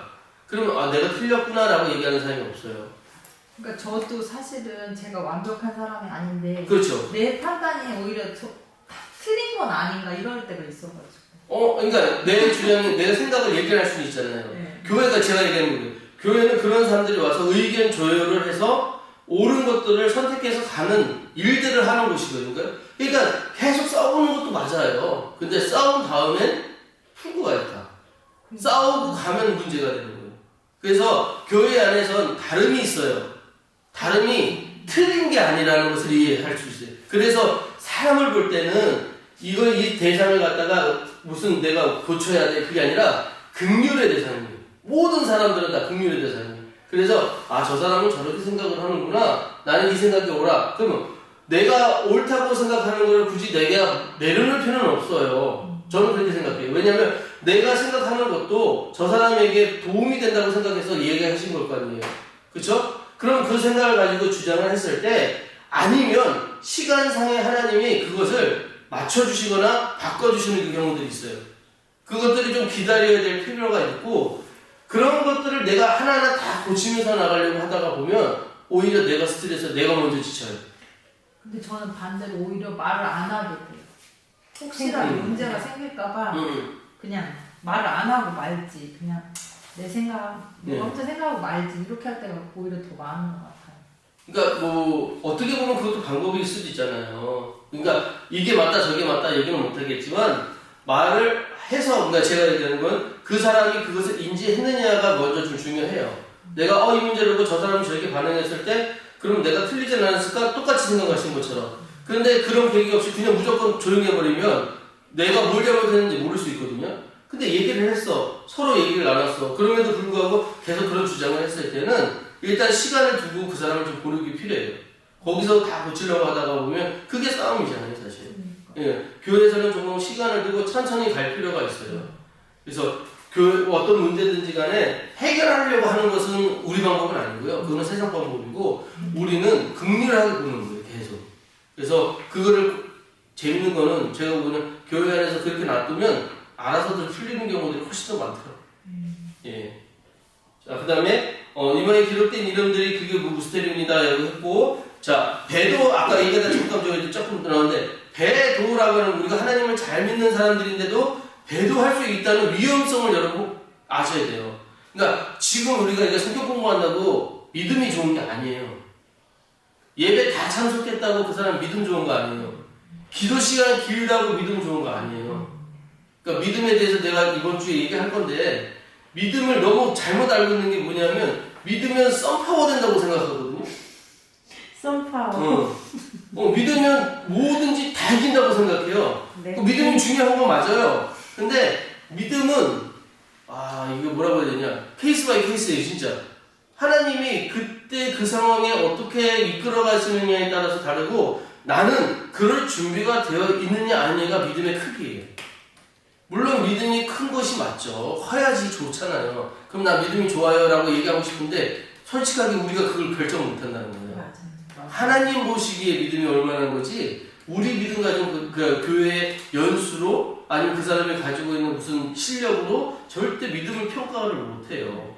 그러면 아 내가 틀렸구나라고 얘기하는 사람이 없어요. 그러니까 저도 사실은 제가 완벽한 사람이 아닌데 그렇죠. 내 판단이 오히려 틀린 건 아닌가 이럴 때가 있어가지고. 그러니까 내 주장이 내가 생각을 얘기할 수는 있잖아요. 네. 교회가 제가 얘기하는 거예요. 교회는 그런 사람들이 와서 의견 조율을 해서 옳은 것들을 선택해서 가는 일들을 하는 곳이거든요. 그러니까 계속 싸우는 것도 맞아요. 근데 싸운 다음엔 풀고 가야 다. 싸우고 가면 문제가 되는 거예요. 그래서 교회 안에선 다름이 있어요. 다름이 틀린 게 아니라는 것을 이해할 수 있어요. 그래서 사람을 볼 때는 이 대상을 갖다가 무슨 내가 고쳐야 돼 그게 아니라 긍휼의 대상이에요. 모든 사람들은 다 긍휼의 대상이에요. 그래서 저 사람은 저렇게 생각을 하는구나. 나는 이 생각이 옳아. 그러면 내가 옳다고 생각하는 걸 굳이 내가 내려놓을 필요는 없어요. 저는 그렇게 생각해요. 왜냐하면 내가 생각하는 것도 저 사람에게 도움이 된다고 생각해서 얘기하신 걸 거 아니에요. 그렇죠? 그럼 그 생각을 가지고 주장을 했을 때 아니면 시간상에 하나님이 그것을 맞춰주시거나 바꿔주시는 그 경우들이 있어요. 그것들이 좀 기다려야 될 필요가 있고 그런 것들을 내가 하나하나 다 고치면서 나가려고 하다가 보면 오히려 내가 스트레스, 내가 먼저 지쳐요. 근데 저는 반대로 오히려 말을 안 하게 돼요. 혹시나 문제가 생길까봐 그냥 말을 안 하고 말지. 그냥 내 생각, 혼자 생각하고 말지. 이렇게 할 때가 오히려 더 많은 것 같아요. 그러니까 뭐 어떻게 보면 그것도 방법일 수도 있잖아요. 그러니까 이게 맞다 저게 맞다 얘기는 못하겠지만 말을 해서 그러니까 제가 얘기하는 건 그 사람이 그것을 인지했느냐가 먼저 좀 중요해요. 내가 이 문제를 보고 저 사람이 저렇게 반응했을 때 그럼 내가 틀리지 않았을까? 똑같이 생각하시는 것처럼. 그런데 그런 계기 없이 그냥 무조건 조용히 해버리면 내가 뭘 잘못했는지 모를 수 있거든요. 근데 얘기를 했어. 서로 얘기를 나눴어. 그럼에도 불구하고 계속 그런 주장을 했을 때는 일단 시간을 두고 그 사람을 좀 고르기 필요해요. 거기서 다 고치려고 하다가 보면 그게 싸움이잖아요, 사실. 예, 교회에서는 조금 시간을 두고 천천히 갈 필요가 있어요. 그래서 어떤 문제든지 간에 해결하려고 하는 것은 우리 방법은 아니고요. 그거는 세상 방법이고 우리는 긍휼하게 보는 거예요, 계속. 그래서 그거를 재밌는 거는 제가 보기에는 교회 안에서 그렇게 놔두면 알아서들 풀리는 경우들이 훨씬 더 많더라고요. 예. 자, 그 다음에 이번에 기록된 이름들이 그게 무스테리입니다. 라고 했고, 자, 배도 아까 얘기하다 잠깐 조금 들었는데 배도라고 하는 우리가 하나님을 잘 믿는 사람들인데도 배도할 수 있다는 위험성을 여러분 아셔야 돼요. 그러니까 지금 우리가 이게 성경 공부한다고 믿음이 좋은 게 아니에요. 예배 다 참석했다고 그 사람 믿음 좋은 거 아니에요. 기도 시간 길다고 믿음 좋은 거 아니에요. 그러니까 믿음에 대해서 내가 이번 주에 얘기할 건데 믿음을 너무 잘못 알고 있는 게 뭐냐면 믿으면 썬파워 된다고 생각하거든요. 썬파워. 믿으면 뭐든지 다 이긴다고 생각해요. 네. 그 믿음이 중요한 건 맞아요. 근데 믿음은 이거 뭐라고 해야 되냐 케이스 바이 케이스예요. 진짜 하나님이 그때 그 상황에 어떻게 이끌어 가시느냐에 따라서 다르고 나는 그럴 준비가 되어 있느냐 아니냐가 믿음의 크기예요. 물론 믿음이 큰 것이 맞죠. 커야지 좋잖아요. 그럼 나 믿음이 좋아요 라고 얘기하고 싶은데 솔직하게 우리가 그걸 결정 못한다는 거예요. 맞아요. 하나님 보시기에 믿음이 얼마나 거지 우리 믿음 가진 그 교회의 연수로 아니면 그 사람이 가지고 있는 무슨 실력으로 절대 믿음을 평가를 못해요.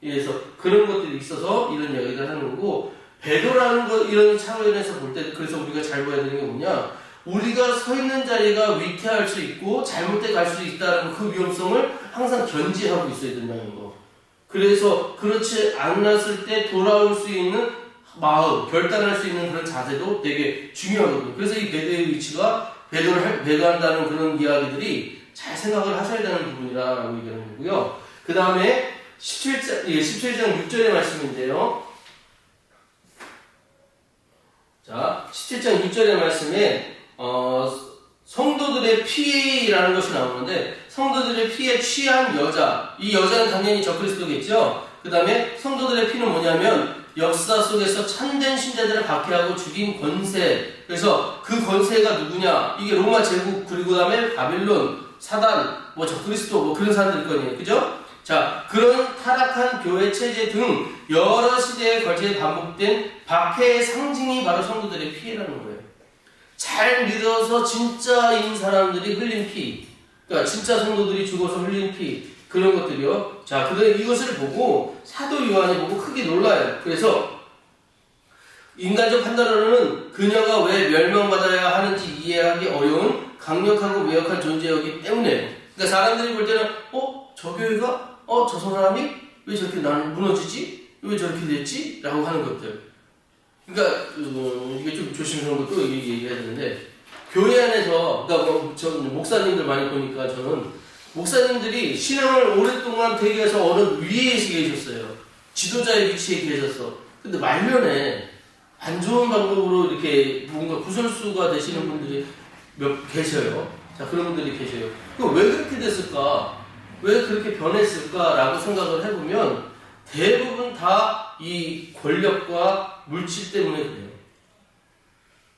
그래서 그런 것들이 있어서 이런 이야기를 하는 거고 배도라는 것 이런 차원에서 볼 때 그래서 우리가 잘 봐야 되는 게 뭐냐 우리가 서 있는 자리가 위태할 수 있고 잘못돼 갈 수 있다는 그 위험성을 항상 견지하고 있어야 된다는 거. 그래서 그렇지 않았을 때 돌아올 수 있는 마음, 결단할 수 있는 그런 자세도 되게 중요하거든요. 그래서 이 배도의 위치가 배도한다는 그런 이야기들이 잘 생각을 하셔야 되는 부분이라고 얘기하는 거고요. 그 다음에 17장 6절의 말씀인데요. 자, 17장 6절의 말씀에 성도들의 피해라는 것이 나오는데 성도들의 피에 취한 여자, 이 여자는 당연히 적그리스도겠죠. 그 다음에 성도들의 피는 뭐냐면 역사 속에서 참된 신자들을 박해하고 죽인 권세. 그래서 그 권세가 누구냐? 이게 로마 제국, 그리고 그 다음에 바빌론, 사단, 뭐 적그리스도, 뭐 그런 사람들일 거예요. 그죠? 자, 그런 타락한 교회 체제 등 여러 시대에 걸쳐 반복된 박해의 상징이 바로 성도들의 피해라는 거예요. 잘 믿어서 진짜인 사람들이 흘린 피, 그러니까 진짜 성도들이 죽어서 흘린 피, 그런 것들이요. 자, 그들 이것을 보고 사도 요한이 보고 크게 놀라요. 그래서 인간적 판단으로는 그녀가 왜 멸망받아야 하는지 이해하기 어려운 강력하고 매혹한 존재였기 때문에, 그러니까 사람들이 볼 때는 저 교회가 저 사람이 왜 저렇게 나는 무너지지? 왜 저렇게 됐지? 라고 하는 것들. 그러니까 이게 좀 조심스러운 것도 얘기해야 되는데, 교회 안에서, 그러니까 전 목사님들 많이 보니까 저는 목사님들이 신앙을 오랫동안 대기해서 어느 위에 계셨어요. 지도자의 위치에 계셨어. 근데 말년에 안 좋은 방법으로 이렇게 뭔가 구설수가 되시는 분들이 몇 계셔요. 자, 그런 분들이 계셔요. 그럼 왜 그렇게 됐을까? 왜 그렇게 변했을까라고 생각을 해보면 대부분 다 이 권력과 물질 때문에 그래요.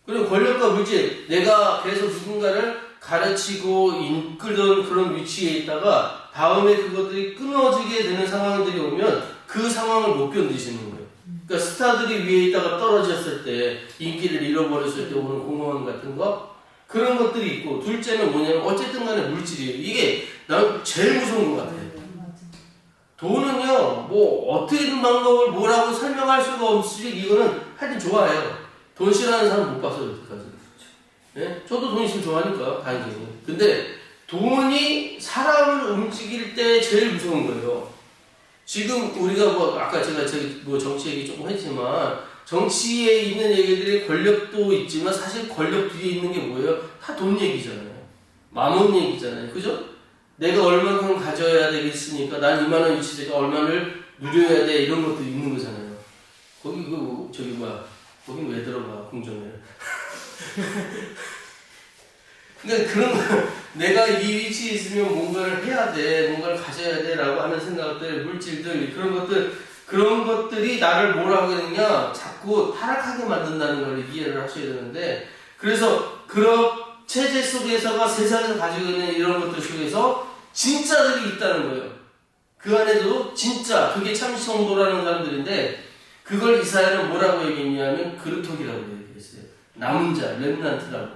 그리고 권력과 물질, 내가 계속 누군가를 가르치고 이끌던 그런 위치에 있다가 다음에 그것들이 끊어지게 되는 상황들이 오면 그 상황을 못 견디시는 거예요. 그러니까 스타들이 위에 있다가 떨어졌을 때, 인기를 잃어버렸을 때 오는 공허함 같은 거, 그런 것들이 있고, 둘째는 뭐냐면 어쨌든 간에 물질이에요. 이게 난 제일 무서운 것 같아요. 돈은요, 뭐 어떤 방법을 뭐라고 설명할 수가 없이 이거는 하여튼 좋아해요. 돈 싫어하는 사람 못 봤어요, 여태까지. 네? 저도 돈 있으면 좋아하니까, 당연히. 근데 돈이 사람을 움직일 때 제일 무서운 거예요. 지금 우리가 뭐 아까 제가 뭐 정치 얘기 조금 했지만, 정치에 있는 얘기들이 권력도 있지만 사실 권력 뒤에 있는 게 뭐예요? 다 돈 얘기잖아요. 마몬 얘기잖아요. 그죠? 내가 얼마큼 가져야 되겠으니까 난 이만한 위치에서 얼마를 누려야 돼, 이런 것도 있는 거잖아요. 거기 거긴 왜 들어가, 공정에. 그러니까 그런 거, 내가 이 위치에 있으면 뭔가를 해야 돼, 뭔가를 가져야 돼 라고 하는 생각들, 물질들, 그런 것들이 나를 뭐라 하겠느냐, 자꾸 타락하게 만든다는 걸 이해를 하셔야 되는데, 그래서 그런 체제 속에서가 세상에서 가지고 있는 이런 것들 속에서 진짜들이 있다는 거예요. 그 안에도 진짜, 그게 참 성도라는 사람들인데, 그걸 이사야는 뭐라고 얘기했냐면 그루터기라고 얘기했어요. 남은 자, 렘넌트라고.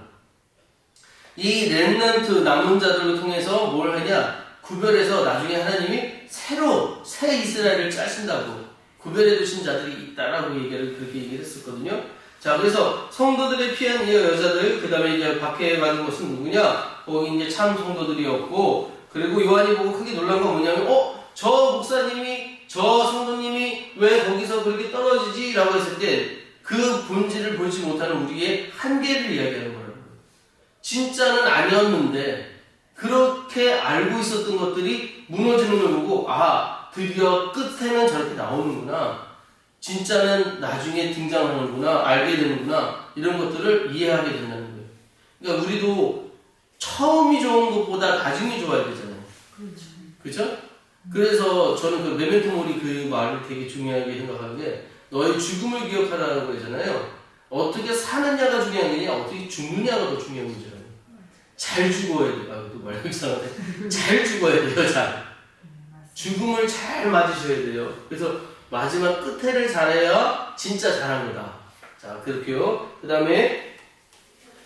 이 렘넌트, 남은 자들을 통해서 뭘 하냐, 구별해서 나중에 하나님이 새로 새 이스라엘을 짜신다고 구별해 두신 자들이 있다라고 그렇게 얘기를 했었거든요. 자, 그래서 성도들의 피한 이 여자들, 그 다음에 이제 박해받은 것은 누구냐? 거기 이제 참 성도들이었고, 그리고 요한이 보고 크게 놀란 건 뭐냐면, 저 목사님이, 저 성도님이 왜 거기서 그렇게 떨어지지? 라고 했을 때, 그 본질을 보지 못하는 우리의 한계를 이야기하는 거라고. 진짜는 아니었는데, 그렇게 알고 있었던 것들이 무너지는 걸 보고, 드디어 끝에는 저렇게 나오는구나. 진짜는 나중에 등장하는구나, 알게 되는구나, 이런 것들을 이해하게 된다는 거예요. 그러니까 우리도 처음이 좋은 것보다 나중이 좋아야 되잖아요. 그렇죠? 그래서 저는 그 메멘토 모리 그 말을 되게 중요하게 생각하는 게, 너의 죽음을 기억하라고 그러잖아요. 어떻게 사느냐가 중요한 게 아니라 어떻게 죽느냐가 더 중요한 문제라고요. 잘 죽어야 돼요. 또 말 이상하네. 잘 죽어야 돼요, 잘. 죽음을 잘 맞으셔야 돼요. 그래서 마지막 끝에를 잘해야 진짜 잘합니다. 자, 그렇게요. 그 다음에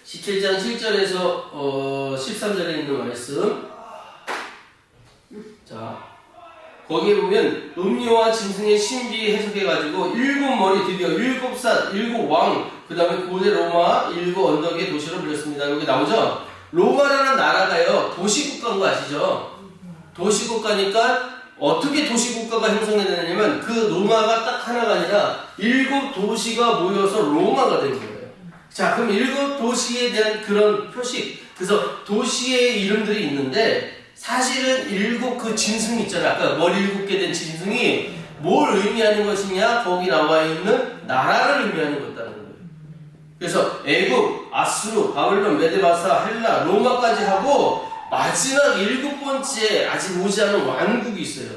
17장 7절에서 13절에 있는 말씀. 자, 거기에 보면 음료와 짐승의 신비 해석해가지고 7머리, 드디어 7산, 7왕, 그 다음에 고대 로마 7 언덕의 도시로 불렸습니다. 여기 나오죠? 로마라는 나라가요, 도시국가인 거 아시죠? 도시국가니까 어떻게 도시국가가 형성이 되느냐면 그 로마가 딱 하나가 아니라 7 도시가 모여서 로마가 된 거예요. 자, 그럼 7 도시에 대한 그런 표식, 그래서 도시의 이름들이 있는데 사실은 7 그 짐승 있잖아요. 아까 머리 7개 된 짐승이 뭘 의미하는 것이냐, 거기 나와 있는 나라를 의미하는 것이라는 거예요. 그래서 애굽, 아수르, 바벨론, 메데바사, 헬라, 로마까지 하고 마지막 7번째 아직 오지 않은 왕국이 있어요.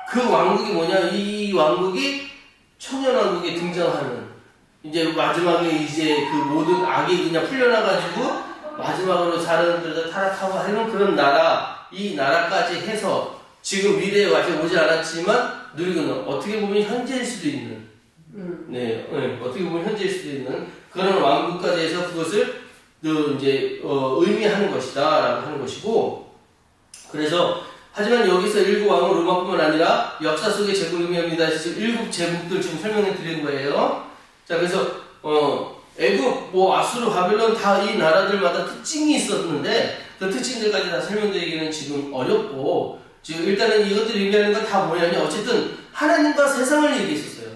그 왕국이 뭐냐? 이 왕국이 천년왕국에 등장하는, 이제 마지막에 이제 그 모든 악이 그냥 풀려나가지고 마지막으로 사람들도 타락하고 하는 그런 나라, 이 나라까지 해서 지금 미래에 아직 오지 않았지만 누리고는 어떻게 보면 현재일 수도 있는, 어떻게 보면 현재일 수도 있는 그런 왕국까지 해서 그것을 이제 의미하는 것이다라고 하는 것이고, 그래서 하지만 여기서 7왕은 로마뿐만 아니라 역사 속의 제국 의미합니다. 지금 7제국들 지금 설명해 드린 거예요. 자, 그래서 애굽, 아수르, 바벨론 다 이 나라들마다 특징이 있었는데 그 특징들까지 다 설명드리기는 지금 어렵고, 지금 일단은 이것들이 의미하는 건 다 뭐냐면 어쨌든 하나님과 세상을 얘기했었어요.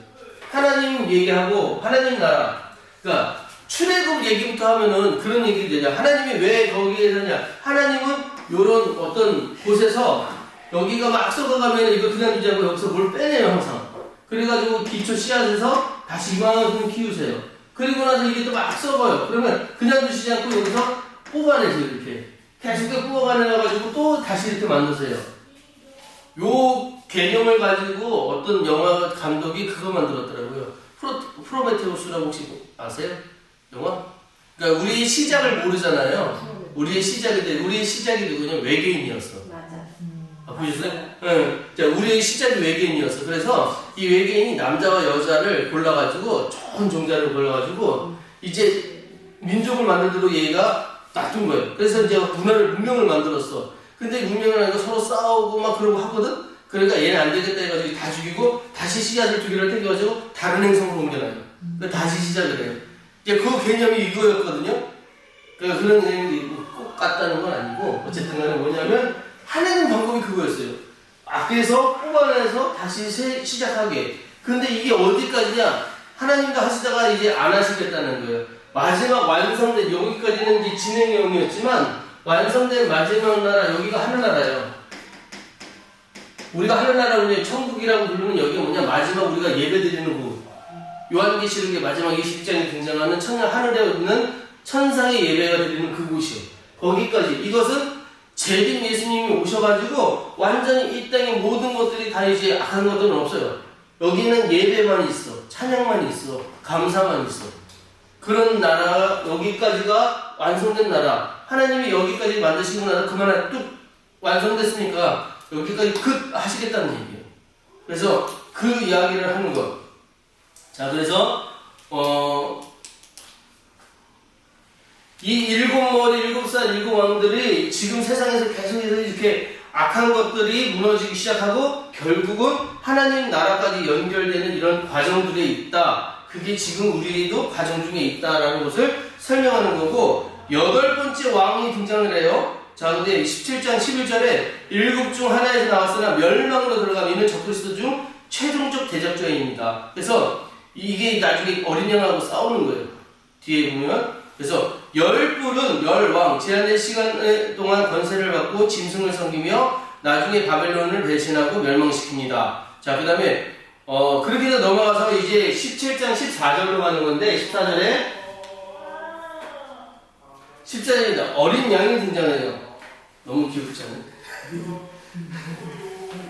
하나님 얘기하고 하나님 나라. 그러니까 출애굽 얘기부터 하면은 그런 얘기를 되냐. 하나님이 왜 거기에 서냐. 하나님은 요런 어떤 곳에서 여기가 막 썩어가면 이거 그냥 두지 않고 여기서 뭘 빼내요, 항상. 그래가지고 기초 씨앗에서 다시 이만큼 키우세요. 그리고 나서 이게 또 막 썩어요. 그러면 그냥 두시지 않고 여기서 뽑아내세요, 이렇게. 계속 뽑아내가지고 또 다시 이렇게 만드세요. 요 개념을 가지고 어떤 영화 감독이 그거 만들었더라고요. 프로메테우스라고 혹시 아세요? 영화? 그러니까 우리의 시작을 모르잖아요. 우리의 시작이 누구냐? 외계인이었어. 맞아. 보셨어요? 네. 자, 우리의 시작이 외계인이었어. 그래서 이 외계인이 남자와 여자를 골라가지고 좋은 종자를 골라가지고 이제 민족을 만들도록 얘가 놔둔 거예요. 그래서 이제 문명을 만들었어. 근데 문명을 하니까 서로 싸우고 막 그러고 하거든? 그러니까 얘는 안 되겠다 해가지고 다 죽이고 다시 씨앗을 두 개를 떼겨가지고 다른 행성으로 옮겨놔요. 그러니까 다시 시작을 해요. 이제 그 개념이 이거였거든요? 그러니까 그런 개념이 꼭 같다는 건 아니고 어쨌든 간에 뭐냐면 하나님 방법이 그거였어요. 그래서 뽑아내서 다시 시작하게. 근데 이게 어디까지냐? 하나님도 하시다가 이제 안 하시겠다는 거예요. 마지막 완성된, 여기까지는 이제 진행형이었지만 완성된 마지막 나라, 여기가 하늘나라예요. 우리가 하늘나라로 천국이라고 부르는 여기가 뭐냐? 마지막 우리가 예배드리는 곳. 요한계시록의 마지막 20장에 등장하는 하늘에 있는 천상의 예배가 드리는 그곳이요. 거기까지. 이것은 재림 예수님이 오셔가지고 완전히 이 땅의 모든 것들이 다 이제 악한 것들은 없어요. 여기는 예배만 있어. 찬양만 있어. 감사만 있어. 그런 나라, 여기까지가 완성된 나라. 하나님이 여기까지 만드시고 나서 그만 뚝 완성됐으니까 여기까지 하시겠다는 얘기예요. 그래서 그 이야기를 하는 것. 자, 그래서 이 7살 7왕들이 지금 세상에서 계속해서 이렇게 악한 것들이 무너지기 시작하고 결국은 하나님 나라까지 연결되는 이런 과정들에 있다. 그게 지금 우리도 과정 중에 있다라는 것을 설명하는 거고, 8번째 왕이 등장을 해요. 자, 근데 17장 11절에 7 중 하나에서 나왔으나 멸망으로 들어가면 이는 적그리스도 중 최종적 대적자입니다. 그래서 이게 나중에 어린 양하고 싸우는 거예요. 뒤에 보면. 그래서 10뿔은 10왕, 제한된 시간 동안 권세를 받고 짐승을 섬기며 나중에 바벨론을 배신하고 멸망시킵니다. 자, 그 다음에 그렇게 해서 넘어가서 이제 17장 14절로 가는 건데, 14절에 어린 양이 등장해요. 너무 귀엽지 않아요?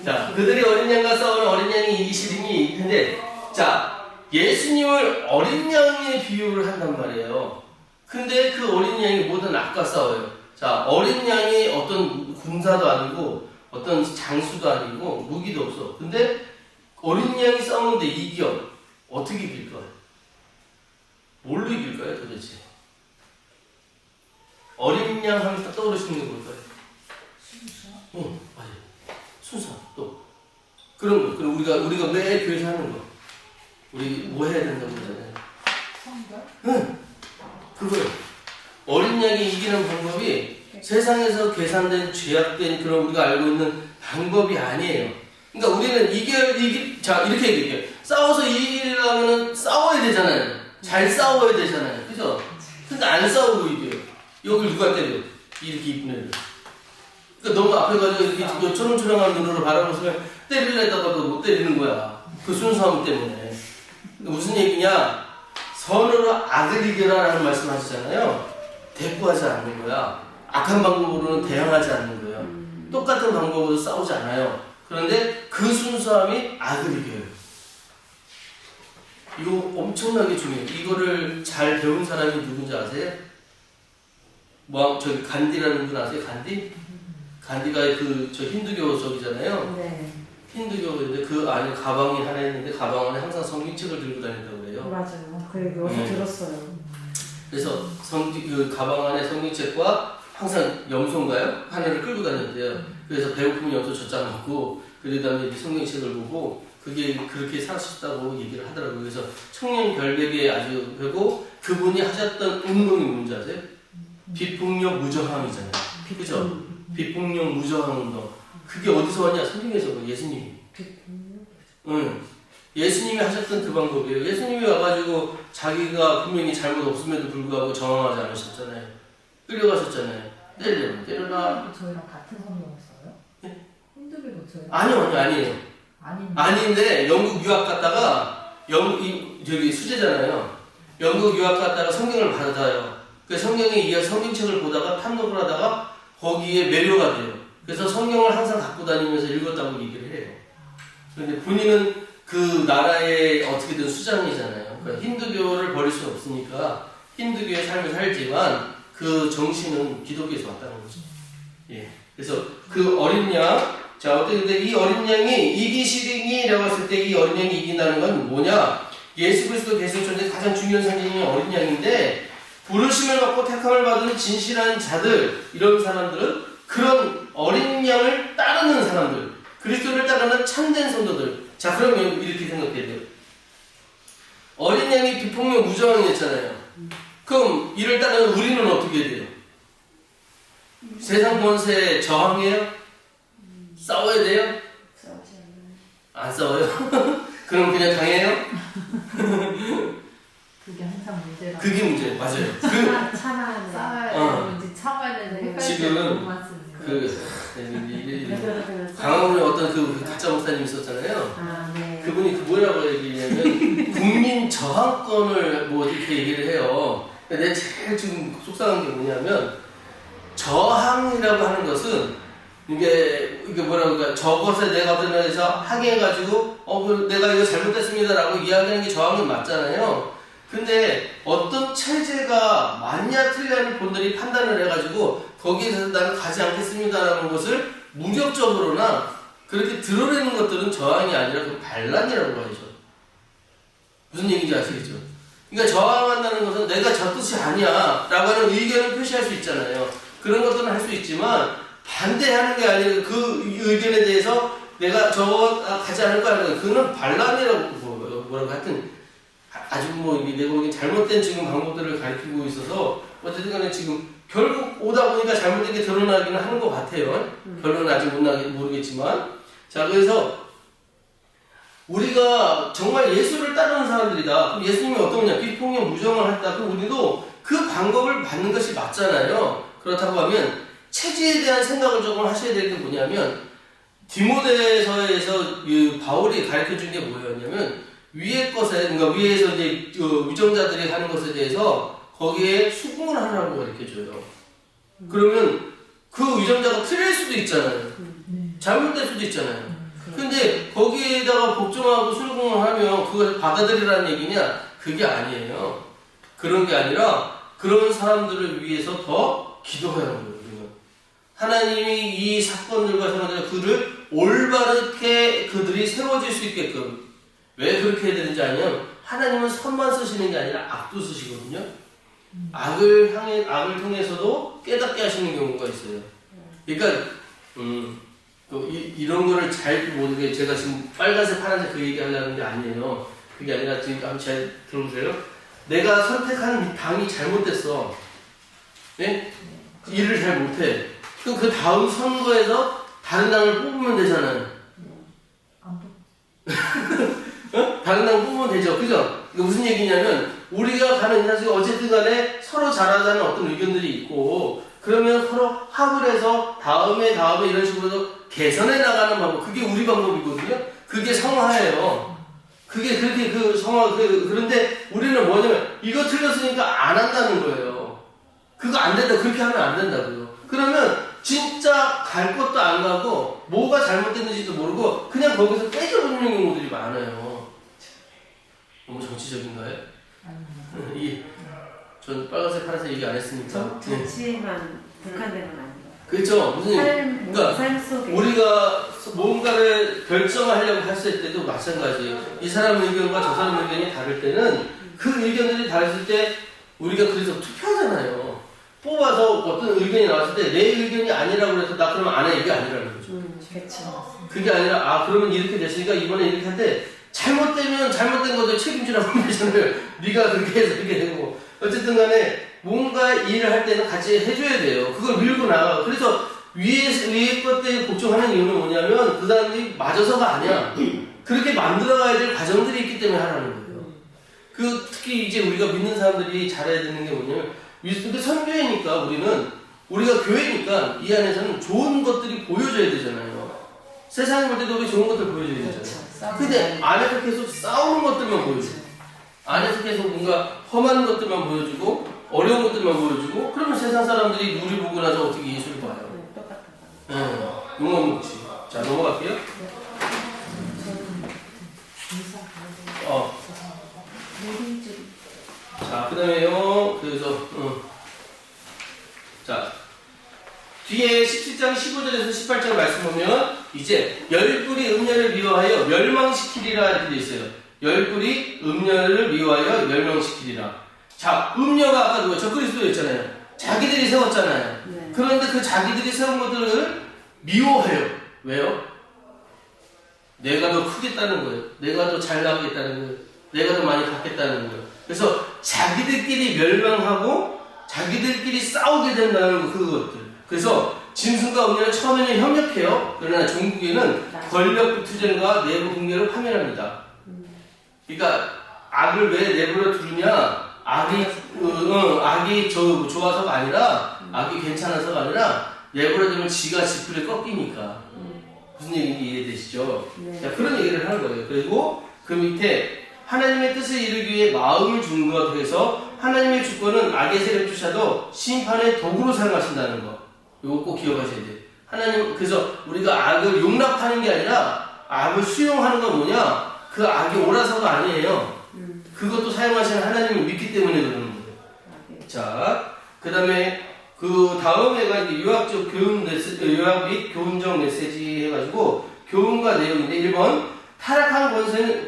자, 그들이 어린 양과 싸우는 어린 양이 이기시리니. 근데 자, 예수님을 어린 양에 비유를 한단 말이에요. 근데 그 어린 양이 모든 악과 싸워요. 자, 어린 양이 어떤 군사도 아니고 어떤 장수도 아니고 무기도 없어. 근데 어린 양이 싸우는데 이겨. 어떻게 이길까요? 뭘로 이길까요, 도대체? 어린 양 하면 딱 떠오르시는 게 뭘까요? 순사? 응, 맞아요. 순사. 또 그런 거. 그럼 우리가 매 교회에서 하는 거. 우리 뭐 해야 된다고 그러잖아요. 성결? 응, 그거요. 어린 양이 이기는 방법이 세상에서 계산된 죄악된 그런 우리가 알고 있는 방법이 아니에요. 그러니까 우리는 자, 이렇게 얘기해요. 싸워서 이기려면은 싸워야 되잖아요. 잘 싸워야 되잖아요. 그죠? 근데 안 싸우고 이겨요. 여길 누가 때려? 이렇게 이쁜 애를. 그러니까 너무 앞에 가서 이렇게 초롱초롱한 눈으로 바라보시면 때리려다가도 못 때리는 거야. 그 순수함 때문에. 무슨 얘기냐? 선으로 악을 이겨라라는 말씀 하시잖아요. 대꾸하지 않는 거야. 악한 방법으로는 대항하지 않는 거예요. 똑같은 방법으로 싸우지 않아요. 그런데 그 순수함이 악을 이겨요. 이거 엄청나게 중요해요. 이거를 잘 배운 사람이 누군지 아세요? 저기 간디라는 분 아세요? 간디? 간디가 저 힌두교 쪽이잖아요. 네. 힌두교인데 그 안에 가방이 하나 있는데 가방 안에 항상 성경책을 들고 다닌다고 그래요. 맞아요. 그 어디서 들었어요. 그래서 그 가방 안에 성경책과 항상 염소인가요? 하나를 끌고 다녔대요. 그래서 배고프면 염소 젖자 먹고 그 다음에 성경책을 보고 그게 그렇게 살 수 있다고 얘기를 하더라고요. 그래서 청년 결백에 아주 되고 그분이 하셨던 운동이 뭔지 아세요? 비폭력 무저항이잖아요. 그죠? 비폭력 무저항 운동. 그게 어디서 왔냐? 성경에서 예수님이. 응. 예수님이 하셨던 그 방법이에요. 예수님이 와가지고 자기가 분명히 잘못 없음에도 불구하고 저항하지 않으셨잖아요. 끌려가셨잖아요. 때리려면 때려라. 저희랑 같은 성경을 써요? 네? 힌두교도 저희랑 아니에요. 아닌데. 아닌데 영국 유학 갔다가 저기 수제잖아요. 영국 유학 갔다가 성경을 받아요. 그 성경에 이어 성경책을 보다가 탐독을 하다가 거기에 매료가 돼요. 그래서 성경을 항상 갖고 다니면서 읽었다고 얘기를 해요. 그런데 본인은 그 나라의 어떻게든 수장이잖아요. 그러니까 힌두교를 버릴 수 없으니까 힌두교의 삶을 살지만 그 정신은 기독교에서 왔다는 거죠. 예. 그래서 그 어린 양, 자, 어떻게 이 어린 양이 이기시리니라고 했을 때 이 어린 양이 이긴다는 건 뭐냐? 예수 그리스도 계승천의 가장 중요한 상징이 어린 양인데 부르심을 받고 택함을 받은 진실한 자들, 이런 사람들은 그런 어린 양을 따르는 사람들, 그리스도를 따르는 참된 성도들. 자, 그러면 이렇게 생각해야 돼요. 어린 양이 비폭력 무저항이었잖아요. 그럼 이를 따르는 우리는 어떻게 돼요? 세상 권세에 저항해요? 싸워야 돼요? 싸우지 않아요. 안 싸워요? 그럼 그냥 당해요? 그게 항상 문제라. 그게 문제예요. 맞아요. 참아야 싸워야 되는지 참아야 되는지 헷갈릴 지금 때 너무 많습니다. 강화문에 어떤 그 가짜 목사님 있었잖아요. 아, 네. 그분이 그 뭐라고 얘기냐면 국민 저항권을 뭐 이렇게 얘기를 해요. 근데 내가 제일 지금 속상한 게 뭐냐면 저항이라고 하는 것은 이게 뭐라고 그러니까 저것에 내가 어떤 면에서 항의해가지고 내가 이거 잘못했습니다라고 이야기하는 게 저항은 맞잖아요. 근데 어떤 체제가 맞냐 틀냐를 본들이 판단을 해가지고 거기에서 나는 가지 않겠습니다라는 것을 무력적으로나 그렇게 드러내는 것들은 저항이 아니라 그 반란이라고 하죠. 무슨 얘기인지 아시겠죠? 그러니까 저항한다는 것은 내가 저 뜻이 아니야 라고 하는 의견을 표시할 수 있잖아요. 그런 것들은 할 수 있지만 반대하는 게 아니라 그 의견에 대해서 내가 저거 가지 않을 거야 하는 그거는 반란이라고 뭐라고 하여튼 아주 내가 보기엔 잘못된 지금 방법들을 가르치고 있어서 어쨌든 간에 지금 결국 오다 보니까 잘못된 게 드러나기는 하는 것 같아요. 결론은 아직 모르겠지만. 자, 그래서 우리가 정말 예수를 따르는 사람들이다. 그럼 예수님이 어떤 거냐? 비폭력 무정을 했다. 그럼 우리도 그 방법을 받는 것이 맞잖아요. 그렇다고 하면 체제에 대한 생각을 조금 하셔야 될 게 뭐냐면 디모데서에서 바울이 가르쳐 준 게 뭐였냐면 위의 것에, 그러니까 위에서 이제 위정자들이 하는 것에 대해서 거기에 수긍을 하라고 가르쳐줘요. 그러면 그 위정자가 틀릴 수도 있잖아요. 잘못될 수도 있잖아요. 근데 거기에다가 복종하고 수긍을 하면 그것을 받아들이라는 얘기냐? 그게 아니에요. 그런 게 아니라 그런 사람들을 위해서 더 기도해야 하는 거예요. 하나님이 이 사건들과 상관없이 그를 올바르게 그들이 세워질 수 있게끔. 왜 그렇게 해야 되는지 아냐면 하나님은 선만 쓰시는 게 아니라 악도 쓰시거든요. 악을 통해서도 깨닫게 하시는 경우가 있어요. 그러니까 이런 거를 잘 모르게 제가 지금 빨간색 파란색 그 얘기 하려는 게 아니에요. 그게 아니라 지금 한번 잘 들어보세요. 내가 선택한 당이 잘못됐어. 네? 일을 잘 못해. 그럼 그 다음 선거에서 다른 당을 뽑으면 되잖아요. 다른 당 뽑으면 되죠. 그죠? 이거 무슨 얘기냐면 우리가 가는 인사식이 어쨌든 간에 서로 잘하자는 어떤 의견들이 있고 그러면 서로 합을 해서 다음에 이런 식으로 개선해 나가는 방법. 그게 우리 방법이거든요. 그게 성화예요. 그게 그렇게 그런데 우리는 뭐냐면 이거 틀렸으니까 안 한다는 거예요. 그거 안 된다. 그렇게 하면 안 된다고요. 그러면 진짜 갈 것도 안 가고 뭐가 잘못됐는지도 모르고 그냥 거기서 깨져버리는 경우들이 많아요. 너무 정치적인가요? 전 빨간색, 파란색 얘기 안 했으니까. 정치에만 국한되는 아니에요. 그렇죠. 무슨 그러니까 삶 속에 우리가 뭔가를 결정하려고 했을 때도 마찬가지예요. 이 사람 의견과 저 사람 의견이 다를 때는 그 의견들이 다르실 때 우리가 그래서 투표하잖아요. 뽑아서 어떤 의견이 나왔을 때 내 의견이 아니라고 해서 나 그러면 안 해 이게 아니라는 거죠. 그렇죠. 그게 아니라 그러면 이렇게 됐으니까 이번에 이렇게 할 때 잘못되면 잘못된 것도 책임지라고 하면 되잖아요. 네가 그렇게 해서 이렇게 되고 어쨌든 간에 뭔가 일을 할 때는 같이 해줘야 돼요. 그걸 밀고 나가. 그래서 위에 것들 걱정하는 이유는 뭐냐면 그 사람들이 맞아서가 아니야. 그렇게 만들어가야 될 과정들이 있기 때문에 하라는 거예요. 특히 이제 우리가 믿는 사람들이 잘해야 되는 게 뭐냐면 근데 선교회니까 우리가 교회니까 이 안에서는 좋은 것들이 보여줘야 되잖아요. 세상에 볼 때도 우리 좋은 것들 보여줘야 되잖아요. 근데 안에서 계속 싸우는 것들만 보여줘. 안에서 계속 뭔가 험한 것들만 보여주고 어려운 것들만 보여주고 그러면 세상 사람들이 우리 보고 나서 어떻게 예수를 봐요? 똑같아요. 용어 먹지. 자 넘어갈게요. 자 그다음에요. 그래서 자 뒤에 17장 15절에서 18절 말씀 보면 이제 열불이 음녀를 미워하여 멸망시키리라 이렇게 돼 있어요. 열불이 음녀를 미워하여 멸망시키리라. 자, 음녀가 아까 누가 적그리스도였잖아요. 자기들이 세웠잖아요. 네. 그런데 그 자기들이 세운 것들을 미워해요. 왜요? 내가 더 크겠다는 거예요. 내가 더 잘 나가겠다는 거예요. 내가 더 많이 갖겠다는 거예요. 그래서 자기들끼리 멸망하고 자기들끼리 싸우게 된다는 그것들. 그래서 짐승과 음녀는 처음에는 협력해요. 그러나 종국에는 권력 투쟁과 내부 분열을 파멸합니다. 그러니까 악을 왜 내버려 두느냐? 악이 좋아서가 아니라 악이 괜찮아서가 아니라 내버려 두면 지가 지푸를 꺾이니까. 무슨 얘기인지 이해되시죠? 네. 자, 그런 얘기를 하는 거예요. 그리고 그 밑에 하나님의 뜻을 이루기 위해 마음을 주는 것 해서 하나님의 주권은 악의 세력조차도 심판의 도구로 사용하신다는 거. 이거 꼭 기억하셔야 돼요. 하나님, 그래서 우리가 악을 용납하는 게 아니라 악을 수용하는 건 뭐냐? 그 악이 옳아서가 아니에요. 그것도 사용하시는 하나님을 믿기 때문에 그러는 거예요. 자, 그 다음에 그 다음에가 이제 유학적 교훈 유학 및 교훈적 메시지 해가지고 교훈과 내용인데 1번 타락한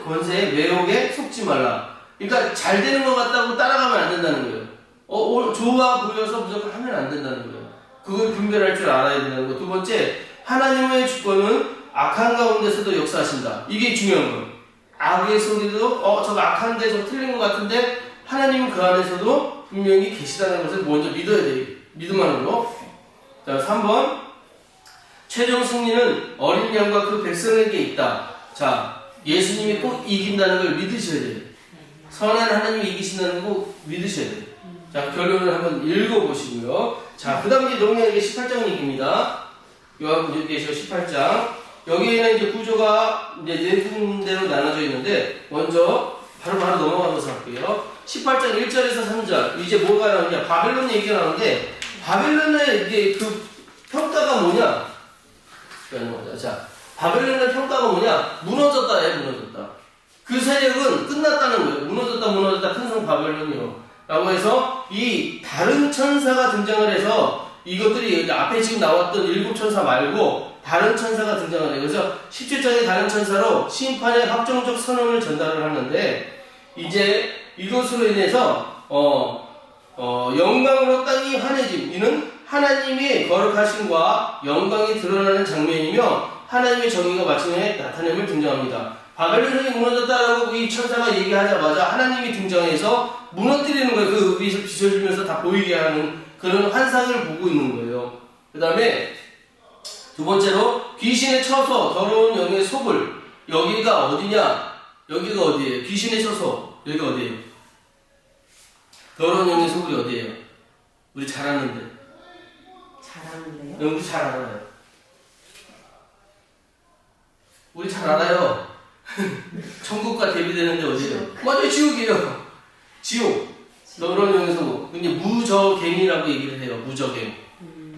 권세의 매혹에 속지 말라. 그러니까 잘 되는 것 같다고 따라가면 안 된다는 거예요. 좋아 보여서 무조건 하면 안 된다는 거예요. 그걸 분별할 줄 알아야 된다는 거. 두 번째, 하나님의 주권은 악한 가운데서도 역사하신다. 이게 중요한 거예요. 악의 소리도 저거 악한데 저거 틀린 것 같은데 하나님은 그 안에서도 분명히 계시다는 것을 먼저 믿어야 돼요. 믿음만으로. 자, 3번 최종 승리는 어린 양과 그 백성에게 있다. 자, 예수님이 꼭 이긴다는 걸 믿으셔야 돼요. 선한 하나님이 이기신다는 거 꼭 믿으셔야 돼요. 자, 결론을 한번 읽어보시고요. 자, 그 다음에 농약의 18장 얘기입니다. 요한계시록 18장. 여기에는 이제 구조가 이제 네 군데로 나눠져 있는데, 먼저 바로 넘어가면서 할게요. 18장 1절에서 3절. 이제 뭐가 나오냐? 바벨론 얘기가 나오는데, 바벨론의 이게 그 평가가 뭐냐? 자, 바벨론의 평가가 뭐냐? 무너졌다, 무너졌다. 그 세력은 끝났다는 거예요. 무너졌다, 큰 성 바벨론이요. 라고 해서 이 다른 천사가 등장을 해서 이것들이 앞에 지금 나왔던 7천사 말고 다른 천사가 등장을 해요. 그래서 17장의 다른 천사로 심판의 확정적 선언을 전달을 하는데 이제 이것으로 인해서 영광으로 땅이 환해짐. 이는 하나님의 거룩하심과 영광이 드러나는 장면이며 하나님의 정의가 마침내 나타냄을 등장합니다. 바벨론이 무너졌다라고 이 천사가 얘기하자마자 하나님이 등장해서 무너뜨리는 거예요. 그 위에서 비춰주면서 다 보이게 하는 그런 환상을 보고 있는 거예요. 그 다음에 두 번째로 귀신의 처소, 더러운 영의 속을. 여기가 어디냐? 여기가 어디예요? 귀신의 처소. 여기가 어디예요? 더러운 영의 속이 어디예요? 우리 잘 아는데. 잘하는데요? 우리 잘 알아요. 우리 잘 알아요. 천국과 대비되는데 어디예요? 맞아요, 지옥이에요. 지옥. 더러운 영의 속을. 근데 무저갱이라고 얘기를 해요. 무저갱.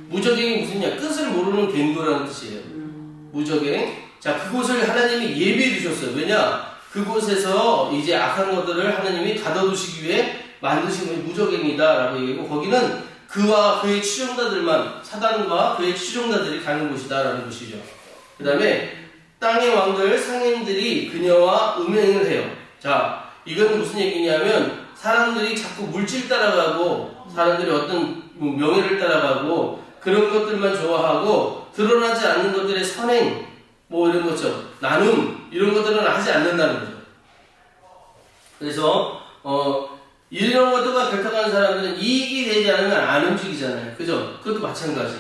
무적행이 무슨냐? 끝을 모르는 갱도라는 뜻이에요. 무적행. 자, 그곳을 하나님이 예비해 두셨어요. 왜냐? 그곳에서 이제 악한 것들을 하나님이 가둬두시기 위해 만드신 것이 무적행이다라고 얘기하고, 거기는 그와 그의 추종자들만, 사단과 그의 추종자들이 가는 곳이다라는 것이죠. 그 다음에 땅의 왕들, 상인들이 그녀와 음행을 해요. 자, 이건 무슨 얘기냐면 사람들이 자꾸 물질 따라가고 사람들이 어떤 명예를 따라가고 그런 것들만 좋아하고 드러나지 않는 것들의 선행, 뭐 이런 거죠. 나눔, 이런 것들은 하지 않는다는 거죠. 그래서 이런 것들과 결탁한 사람들은 이익이 되지 않으면 안 움직이잖아요. 그죠? 그것도 마찬가지.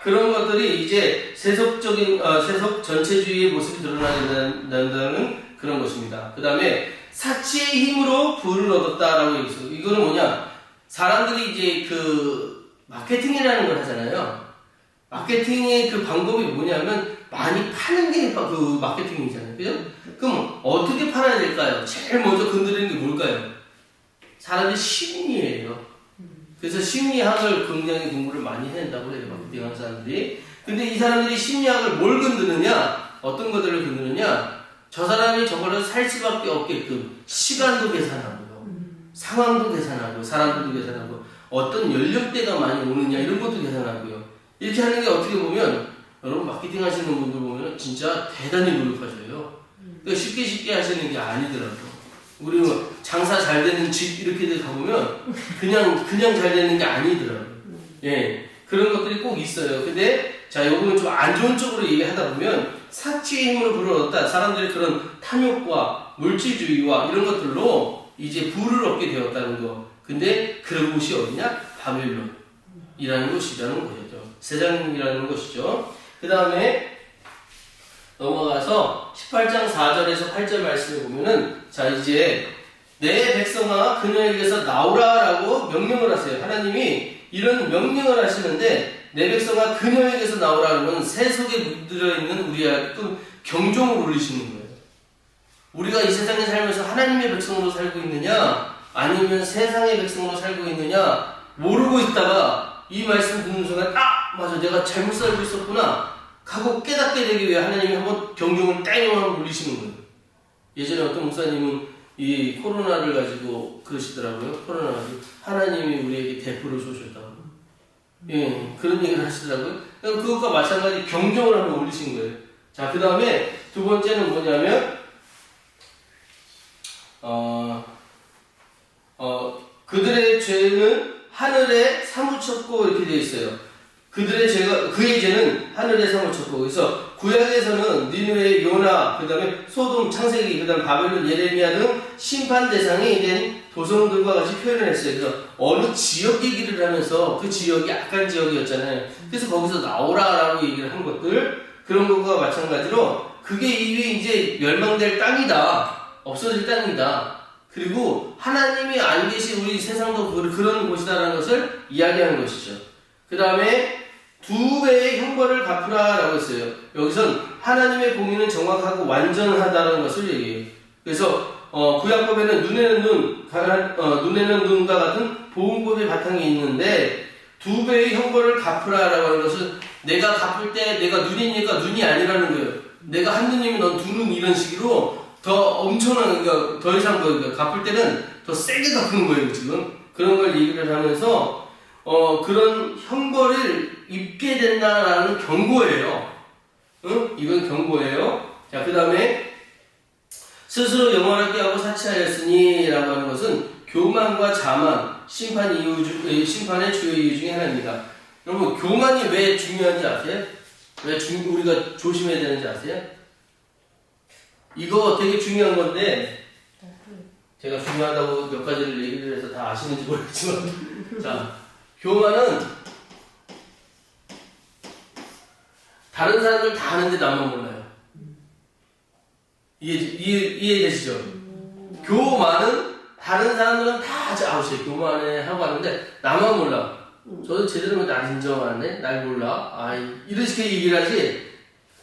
그런 것들이 이제 세속적인, 세속 전체주의의 모습이 드러나게 된다는 그런 것입니다. 그 다음에 사치의 힘으로 부를 얻었다라고 얘기했어요. 이거는 뭐냐? 사람들이 이제 그 마케팅이라는 걸 하잖아요. 마케팅의 그 방법이 뭐냐면 많이 파는 게 그 마케팅이잖아요. 그죠? 그럼 어떻게 팔아야 될까요? 제일 먼저 건드리는 게 뭘까요? 사람의 심리예요. 그래서 심리학을 굉장히 공부를 많이 해야 된다고 해요. 마케팅 하는 사람들이. 근데 이 사람들이 심리학을 뭘 건드느냐? 어떤 것들을 건드느냐? 저 사람이 저걸로 살 수밖에 없게끔 시간도 계산하고요. 상황도 계산하고, 사람들도 계산하고, 어떤 연령대가 많이 오느냐, 이런 것도 계산하고요. 이렇게 하는 게 어떻게 보면, 여러분 마케팅 하시는 분들 보면 진짜 대단히 노력하셔요. 그러니까 쉽게 하시는 게 아니더라고요. 우리 뭐 장사 잘 되는 집 이렇게 가보면 그냥 잘 되는 게 아니더라고요. 예. 그런 것들이 꼭 있어요. 근데 자, 요거는 좀 안 좋은 쪽으로 얘기하다 보면 사치의 힘으로 부를 얻었다. 사람들이 그런 탐욕과 물질주의와 이런 것들로 이제 부를 얻게 되었다는 거. 근데 그런 곳이 어디냐? 바벨론이라는 곳이라는 거죠. 세상이라는 것이죠. 그 다음에 넘어가서 18장 4절에서 8절 말씀을 보면은, 자, 이제 내 백성아 그녀에게서 나오라라고 명령을 하세요. 하나님이 이런 명령을 하시는데, 내 백성아 그녀에게서 나오라는 건 세속에 묻들어 있는 우리의 경종을 울리시는 거예요. 우리가 이 세상에 살면서 하나님의 백성으로 살고 있느냐, 아니면 세상의 백성으로 살고 있느냐 모르고 있다가 이 말씀 듣는 순간, 아, 맞아, 내가 잘못 살고 있었구나 하고 깨닫게 되기 위해 하나님이 한번 경종을 땡 하고 울리시는 거예요. 예전에 어떤 목사님은 이 코로나를 가지고 그러시더라고요. 코로나 가지고 하나님이 우리에게 대포를 쏘셨다고. 예, 그런 얘기를 하시더라고요. 그것과 마찬가지 경종을 한번 울리신 거예요. 자, 그 다음에 두 번째는 뭐냐면, 그들의 죄는 하늘에 사무쳤고 이렇게 되어 있어요. 그의 죄는 하늘에 사무쳤고. 그래서 구약에서는 니느웨, 요나, 그 다음에 소돔, 창세기, 그 다음 바벨론, 예레미야 등 심판 대상이 된 도성들과 같이 표현을 했어요. 그래서 어느 지역 얘기를 하면서 그 지역이 악한 지역이었잖아요. 그래서 거기서 나오라라고 얘기를 한 것들, 그런 것과 마찬가지로 그게 이제 멸망될 땅이다, 없어질 땅이다. 그리고 하나님이 안 계신 우리 세상도 그런 곳이다라는 것을 이야기하는 것이죠. 그 다음에 2배의 형벌을 갚으라라고 했어요. 여기선 하나님의 공의는 정확하고 완전하다는 것을 얘기해요. 그래서 구약법에는 눈에는 눈과 같은 보응법의 바탕이 있는데 2배의 형벌을 갚으라라고 하는 것은 내가 갚을 때 내가 눈이니까 눈이 아니라는 거예요. 내가 한 눈이면 넌 두 눈, 이런 식으로 더 엄청난, 그러니까 더 이상 갚을 때는 더 세게 갚는 거예요, 지금. 그런 걸 얘기를 하면서 그런 형벌을 입게 된다라는 경고예요. 응? 이건 경고예요. 자, 그 다음에 스스로 영원하게 하고 사치하였으니 라고 하는 것은 교만과 자만, 심판의 주요 이유 중에 하나입니다. 여러분, 교만이 왜 중요한지 아세요? 왜 우리가 조심해야 되는지 아세요? 이거 되게 중요한 건데, 제가 중요하다고 몇 가지를 얘기를 해서 다 아시는지 모르겠지만, 자, 교만은 다른 사람들 다 아는데 나만 몰라요. 이해되시죠? 교만은 다른 사람들은 다 아우씨 교만해 하고 하는데 나만 몰라. 저도 제대로 날 인정하네, 날 몰라. 이렇게 얘기를 하지.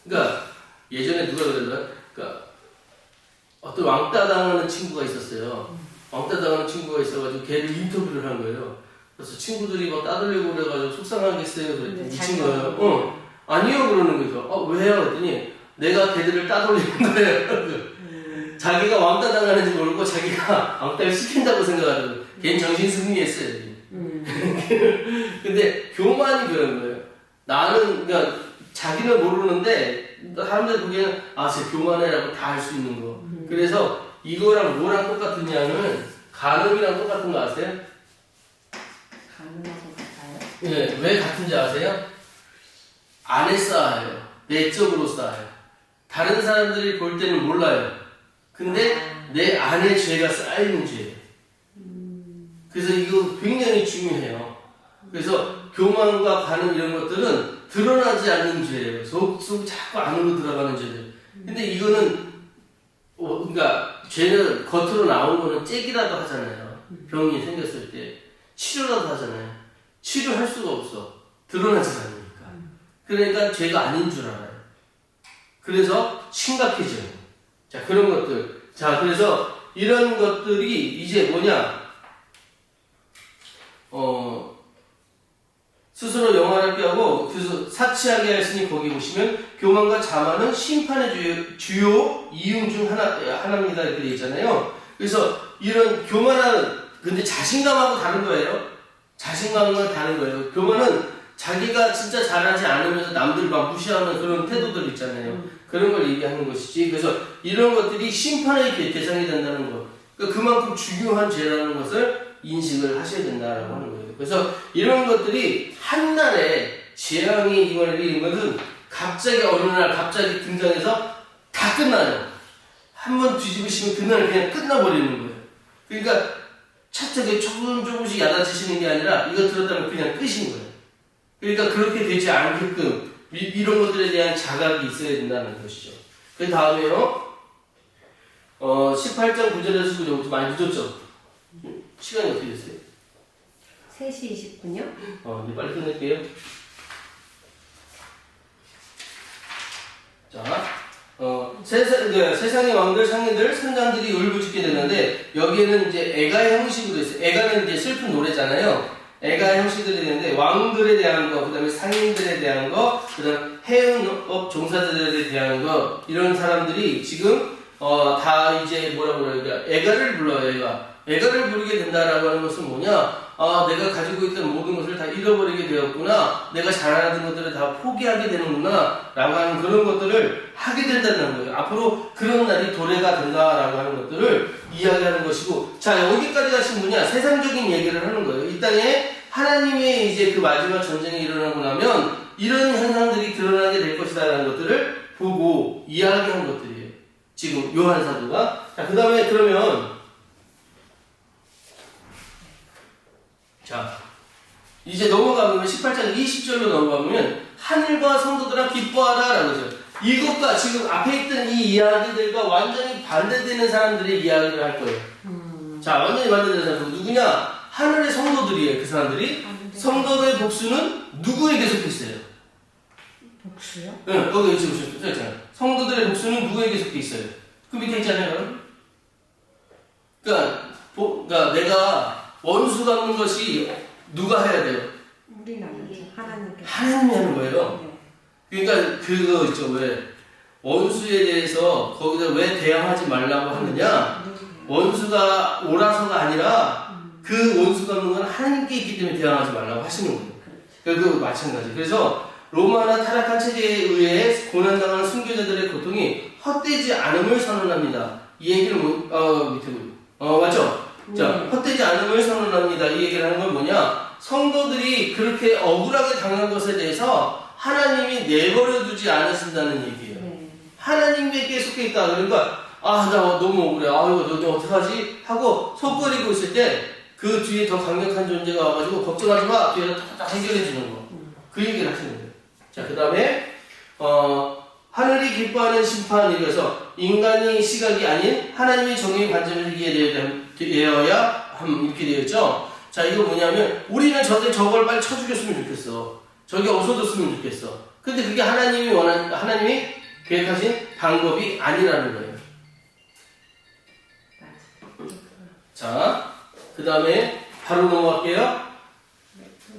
그러니까 예전에 누가 그러더라. 그러니까 어떤 왕따 당하는 친구가 있었어요. 왕따 당하는 친구가 있어가지고 걔를 인터뷰를 한 거예요. 그래서 친구들이 막 따돌리고 그래가지고 속상하겠어요. 그랬더니 이 네, 친구가 아니요 그러는 거죠. 왜요? 그랬더니 내가 걔들을 따돌리는 거예요. 자기가 왕따 당하는지 모르고 자기가 왕따를 시킨다고 생각하고 걔는 정신 승리했어요. 근데 교만이 그런 거예요. 나는 그러니까 자기는 모르는데 사람들 보기에는 쟤 교만해라고 다 알 수 있는 거. 그래서 이거랑 뭐랑 똑같으냐면 간음이랑 똑같은 거 아세요? 가능하고 같아요. 예, 왜 같은지 아세요? 안에 쌓아요. 내적으로 쌓아요. 다른 사람들이 볼 때는 몰라요. 근데 내 안에 죄가 쌓이는 죄예요. 그래서 이거 굉장히 중요해요. 그래서 교만과 간음 이런 것들은 드러나지 않는 죄예요. 속 자꾸 안으로 들어가는 죄들. 근데 이거는 그러니까 죄는 겉으로 나온 거는 째기라도 하잖아요. 병이 생겼을 때 치료라도 하잖아요. 치료할 수가 없어. 드러나지 않으니까. 그러니까 죄가 아닌 줄 알아요. 그래서 심각해져요. 자, 그런 것들. 자, 그래서 이런 것들이 이제 뭐냐? 스스로 영화를 꾀하고 그래서 사치하게 하시니 거기 보시면 교만과 자만은 심판의 주요 이유 중 하나입니다. 이렇게 되어 있잖아요. 그래서 이런 교만은 근데 자신감하고 다른 거예요. 자신감은 다른 거예요. 교만은 자기가 진짜 잘하지 않으면서 남들 막 무시하는 그런 태도들 있잖아요. 그런 걸 얘기하는 것이지. 그래서 이런 것들이 심판의 대상이 된다는 것. 그러니까 그만큼 중요한 죄라는 것을 인식을 하셔야 된다라고 하는 거예요. 그래서 이런 것들이 한날에 재앙이 이런 것은 갑자기 어느 날 갑자기 등장해서 다 끝나요. 한번 뒤집으시면 그날 그냥 끝나버리는 거예요. 그러니까 차츰 조금씩 야단치시는 게 아니라 이거 들었다면 그냥 끝인 거예요. 그러니까 그렇게 되지 않게끔 이런 것들에 대한 자각이 있어야 된다는 것이죠. 그 다음에요. 18장 9절에서 19절 많이 늦었죠? 시간이 어떻게 됐어요? 3시 20분요? 이제 빨리 끝낼게요. 자, 세상의 왕들, 상인들, 선장들이 울부짖게 되는데 여기에는 이제 애가의 형식으로 있어요. 애가는 이제 슬픈 노래잖아요. 애가의 형식들이 되는데 왕들에 대한 거, 그 다음에 상인들에 대한 거, 그 다음 해운업 종사자들에 대한 거 이런 사람들이 지금 다 이제 뭐라고 그래요? 애가를 불러요. 애가를 부르게 된다라고 하는 것은 뭐냐? 내가 가지고 있던 모든 것을 다 잃어버리게 되었구나. 내가 잘하는 것들을 다 포기하게 되는구나. 라고 하는 그런 것들을 하게 된다는 거예요. 앞으로 그런 날이 도래가 된다라고 하는 것들을 이야기하는 것이고, 자, 여기까지 가신 분이야. 세상적인 얘기를 하는 거예요. 이 땅에 하나님의 이제 그 마지막 전쟁이 일어나고 나면 이런 현상들이 드러나게 될 것이다라는 것들을 보고 이야기한 것들이에요. 지금 요한 사도가. 자, 그 다음에 그러면 자, 이제 넘어가면 18장 20절로 넘어가면 하늘과 성도들아 기뻐하라 라고 하죠. 이것과 지금 앞에 있던 이 이야기들과 완전히 반대되는 사람들의 이야기를 할 거예요. 자, 완전히 반대되는 사람들 누구냐? 하늘의 성도들이에요. 그 사람들이. 성도의 복수는 누구에게 속했어요? 복수요? 응, 여기 지금 써있잖아요. 성도들의 복수는 누구에게 속해 있어요? 그 밑에 있잖아요. 그러니까 내가 원수 갚는 것이 누가 해야 돼요? 우리는 아니죠. 하나님께. 하나님이 하는 거예요. 네. 그러니까 그거 있죠. 왜 원수에 대해서 거기다 왜 대항하지 말라고 하느냐? 원수가 오라서가 아니라 그 원수 갚는 건 하나님께 있기 때문에 대항하지 말라고 하시는 거예요. 그거 마찬가지. 그래서 로마나 타락한 체제에 의해 고난당하는 순교자들의 고통이 헛되지 않음을 선언합니다. 이 얘기를 밑에 보죠. 맞죠? 자, 헛되지 않음을 선언합니다. 이 얘기를 하는 건 뭐냐? 성도들이 그렇게 억울하게 당한 것에 대해서 하나님이 내버려 두지 않으신다는 얘기예요. 네. 하나님에게 속해 있다. 그러니까 나 너무 억울해. 이거 너 어떡하지? 하고 속거리고 있을 때 그 뒤에 더 강력한 존재가 와가지고 걱정하지 마. 뒤에서 딱 해결해 주는 거. 그 얘기를 하시는 거예요. 자, 그 다음에 하늘이 기뻐하는 심판이라서 인간의 시각이 아닌 하나님의 정의의 관점에서 이해되어야 이렇게 되어 있죠. 자, 이거 뭐냐면 우리는 저걸 빨리 쳐 죽였으면 좋겠어. 저게 없어졌으면 좋겠어. 근데 그게 하나님이 계획하신 방법이 아니라는 거예요. 자, 그 다음에 바로 넘어갈게요.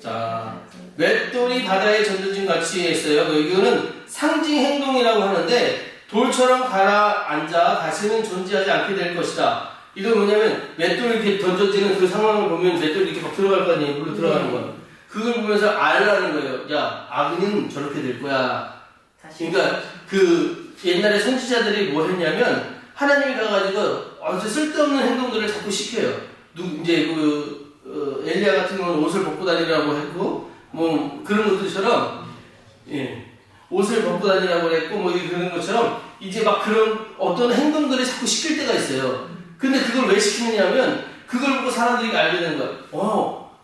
자, 맷돌이 바다에 던져진 같이 했어요. 이거는 상징 행동이라고 하는데 돌처럼 가라앉아 다시는 존재하지 않게 될 것이다. 이건 뭐냐면 맷돌이 이렇게 던져지는 그 상황을 보면 맷돌이 이렇게 막 들어갈 거 아니에요. 물로 들어가는 거. 그걸 보면서 알라는 거예요. 야, 악인은 저렇게 될 거야. 그러니까 그 옛날에 선지자들이 뭐 했냐면 하나님이 가가지고 아주 쓸데없는 행동들을 자꾸 시켜요. 이제 엘리야 같은 경우는 옷을 벗고 다니라고 했고 뭐 그런 것들처럼 예. 옷을 벗고 다니라고 했고 뭐 그런 것처럼 이제 막 그런 어떤 행동들을 자꾸 시킬 때가 있어요. 근데 그걸 왜 시키느냐면 그걸 보고 사람들이 알게 되는 거야.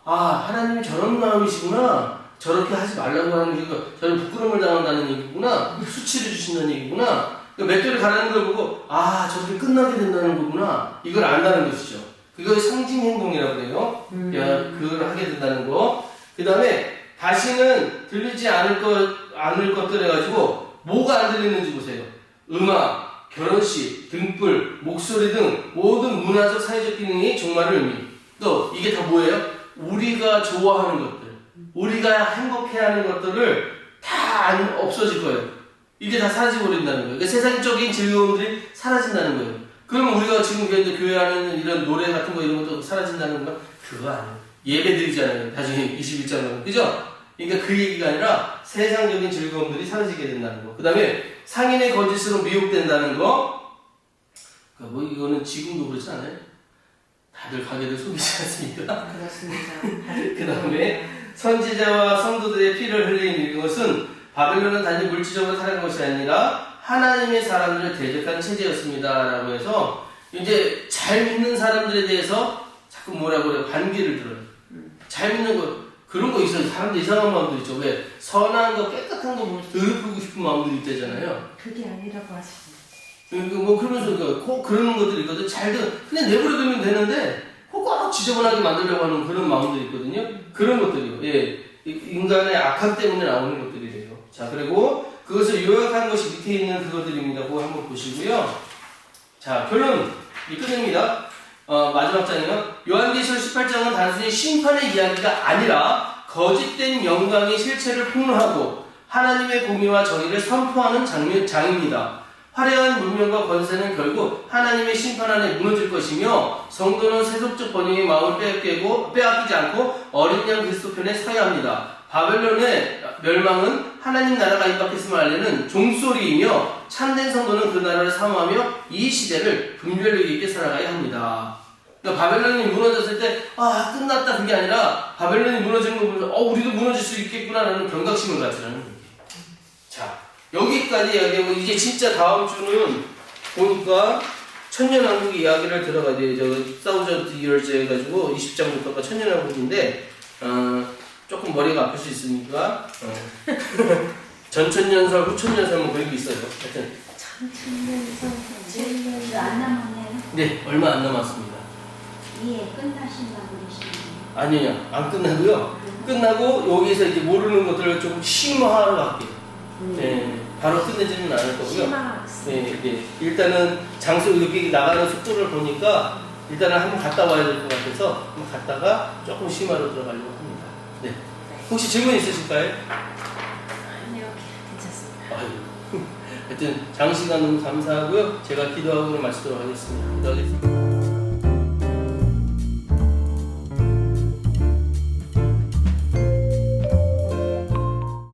하나님이 저런 마음이시구나. 저렇게 하지 말라고 하는 얘기가 저런 부끄러움을 당한다는 얘기구나. 수치를 주신다는 얘기구나. 맷돌이 가라는 걸 보고 저렇게 끝나게 된다는 거구나. 이걸 안다는 것이죠. 그걸 상징 행동이라고 해요. 그걸 하게 된다는 거. 그 다음에 다시는 들리지 않을 것들 해가지고 뭐가 안 들리는지 보세요. 음악, 결혼식, 등불, 목소리 등 모든 문화적 사회적 기능이 종말을 의미. 또 이게 다 뭐예요? 우리가 좋아하는 것들, 우리가 행복해하는 것들을 다 없어질 거예요. 이게 다 사라지고 버린다는 거예요. 그러니까 세상적인 즐거움들이 사라진다는 거예요. 그러면 우리가 지금 교회 하는 이런 노래 같은 거 이런 것도 사라진다는 건 그거 아니에요. 예배 드리잖아요. 나중에 21장은. 그죠? 그러니까 그 얘기가 아니라 세상적인 즐거움들이 사라지게 된다는 거. 그 다음에 상인의 거짓으로 미혹된다는 거. 그러니까 뭐 이거는 지금도 그렇지 않아요? 다들 가게를 속이지 않습니까? 그렇습니다. 그 다음에 선지자와 성도들의 피를 흘린 이것은 바벨론은 단지 물질적으로 타락한 것이 아니라 하나님의 사람들을 대적한 체제였습니다. 라고 해서 이제 잘 믿는 사람들에 대해서 자꾸 뭐라고 그래요? 반기를 들어요. 잘 믿는 거, 그런 거 있어요. 사람들 이상한 마음도 있죠. 왜? 선한 거, 깨끗한 거 보면 더럽히고 싶은 마음들이 있대잖아요. 그게 아니라고 하시죠. 뭐 그러면서 꼭 그런 것들이 있거든. 그냥 내버려두면 되는데 꼭 지저분하게 만들려고 하는 그런 마음들이 있거든요. 그런 것들이요. 예. 인간의 악함 때문에 나오는 것들이래요. 자, 그리고 그것을 요약한 것이 밑에 있는 그것들입니다. 그거 한번 보시고요. 자, 결론 끝냅니다. 마지막 장이요. 요한계시록 18장은 단순히 심판의 이야기가 아니라 거짓된 영광의 실체를 폭로하고 하나님의 공의와 정의를 선포하는 장입니다. 화려한 문명과 권세는 결국 하나님의 심판 안에 무너질 것이며 성도는 세속적 번영의 마음을 빼앗기지 않고 어린 양 그리스도 편에 서야 합니다. 바벨론의 멸망은 하나님 나라가 임박했음을 알리는 종소리이며 참된 성도는 그 나라를 사모하며 이 시대를 분별력 있게 살아가야 합니다. 그러니까 바벨론이 무너졌을 때 끝났다 그게 아니라 바벨론이 무너지는 거 보면서 우리도 무너질 수 있겠구나라는 경각심을 가지라는 거예요. 자, 여기까지 이야기하고 이제 진짜 다음 주는 보니까 천년왕국 이야기를 들어가야 돼요. 사우전드 이어즈 해가지고 20장부터가 천년왕국인데 조금 머리가 아플 수 있으니까 전천년설, 후천년설 뭐 그런 게 있어요. 하여튼 천천년설, 천천년설. 안 남았네요. 네, 얼마 안 남았습니다. 예, 끝나신다고 그러시네요. 아니요, 안 끝나고요. 끝나고 여기서 이제 모르는 것들을 조금 심화하러 갈게요. 네, 바로 끝내지는 않을 거고요. 심화학습. 네. 일단은 장소 여기 나가는 속도를 보니까 일단은 한번 갔다 와야 될 것 같아서 한번 갔다가 조금 심화로 들어가려고 합니다. 네. 혹시 질문 있으실까요? 아니요, 괜찮습니다. 하여튼 장시간 너무 감사하고요. 제가 기도하고 마치도록 하겠습니다. 기도하겠습니다.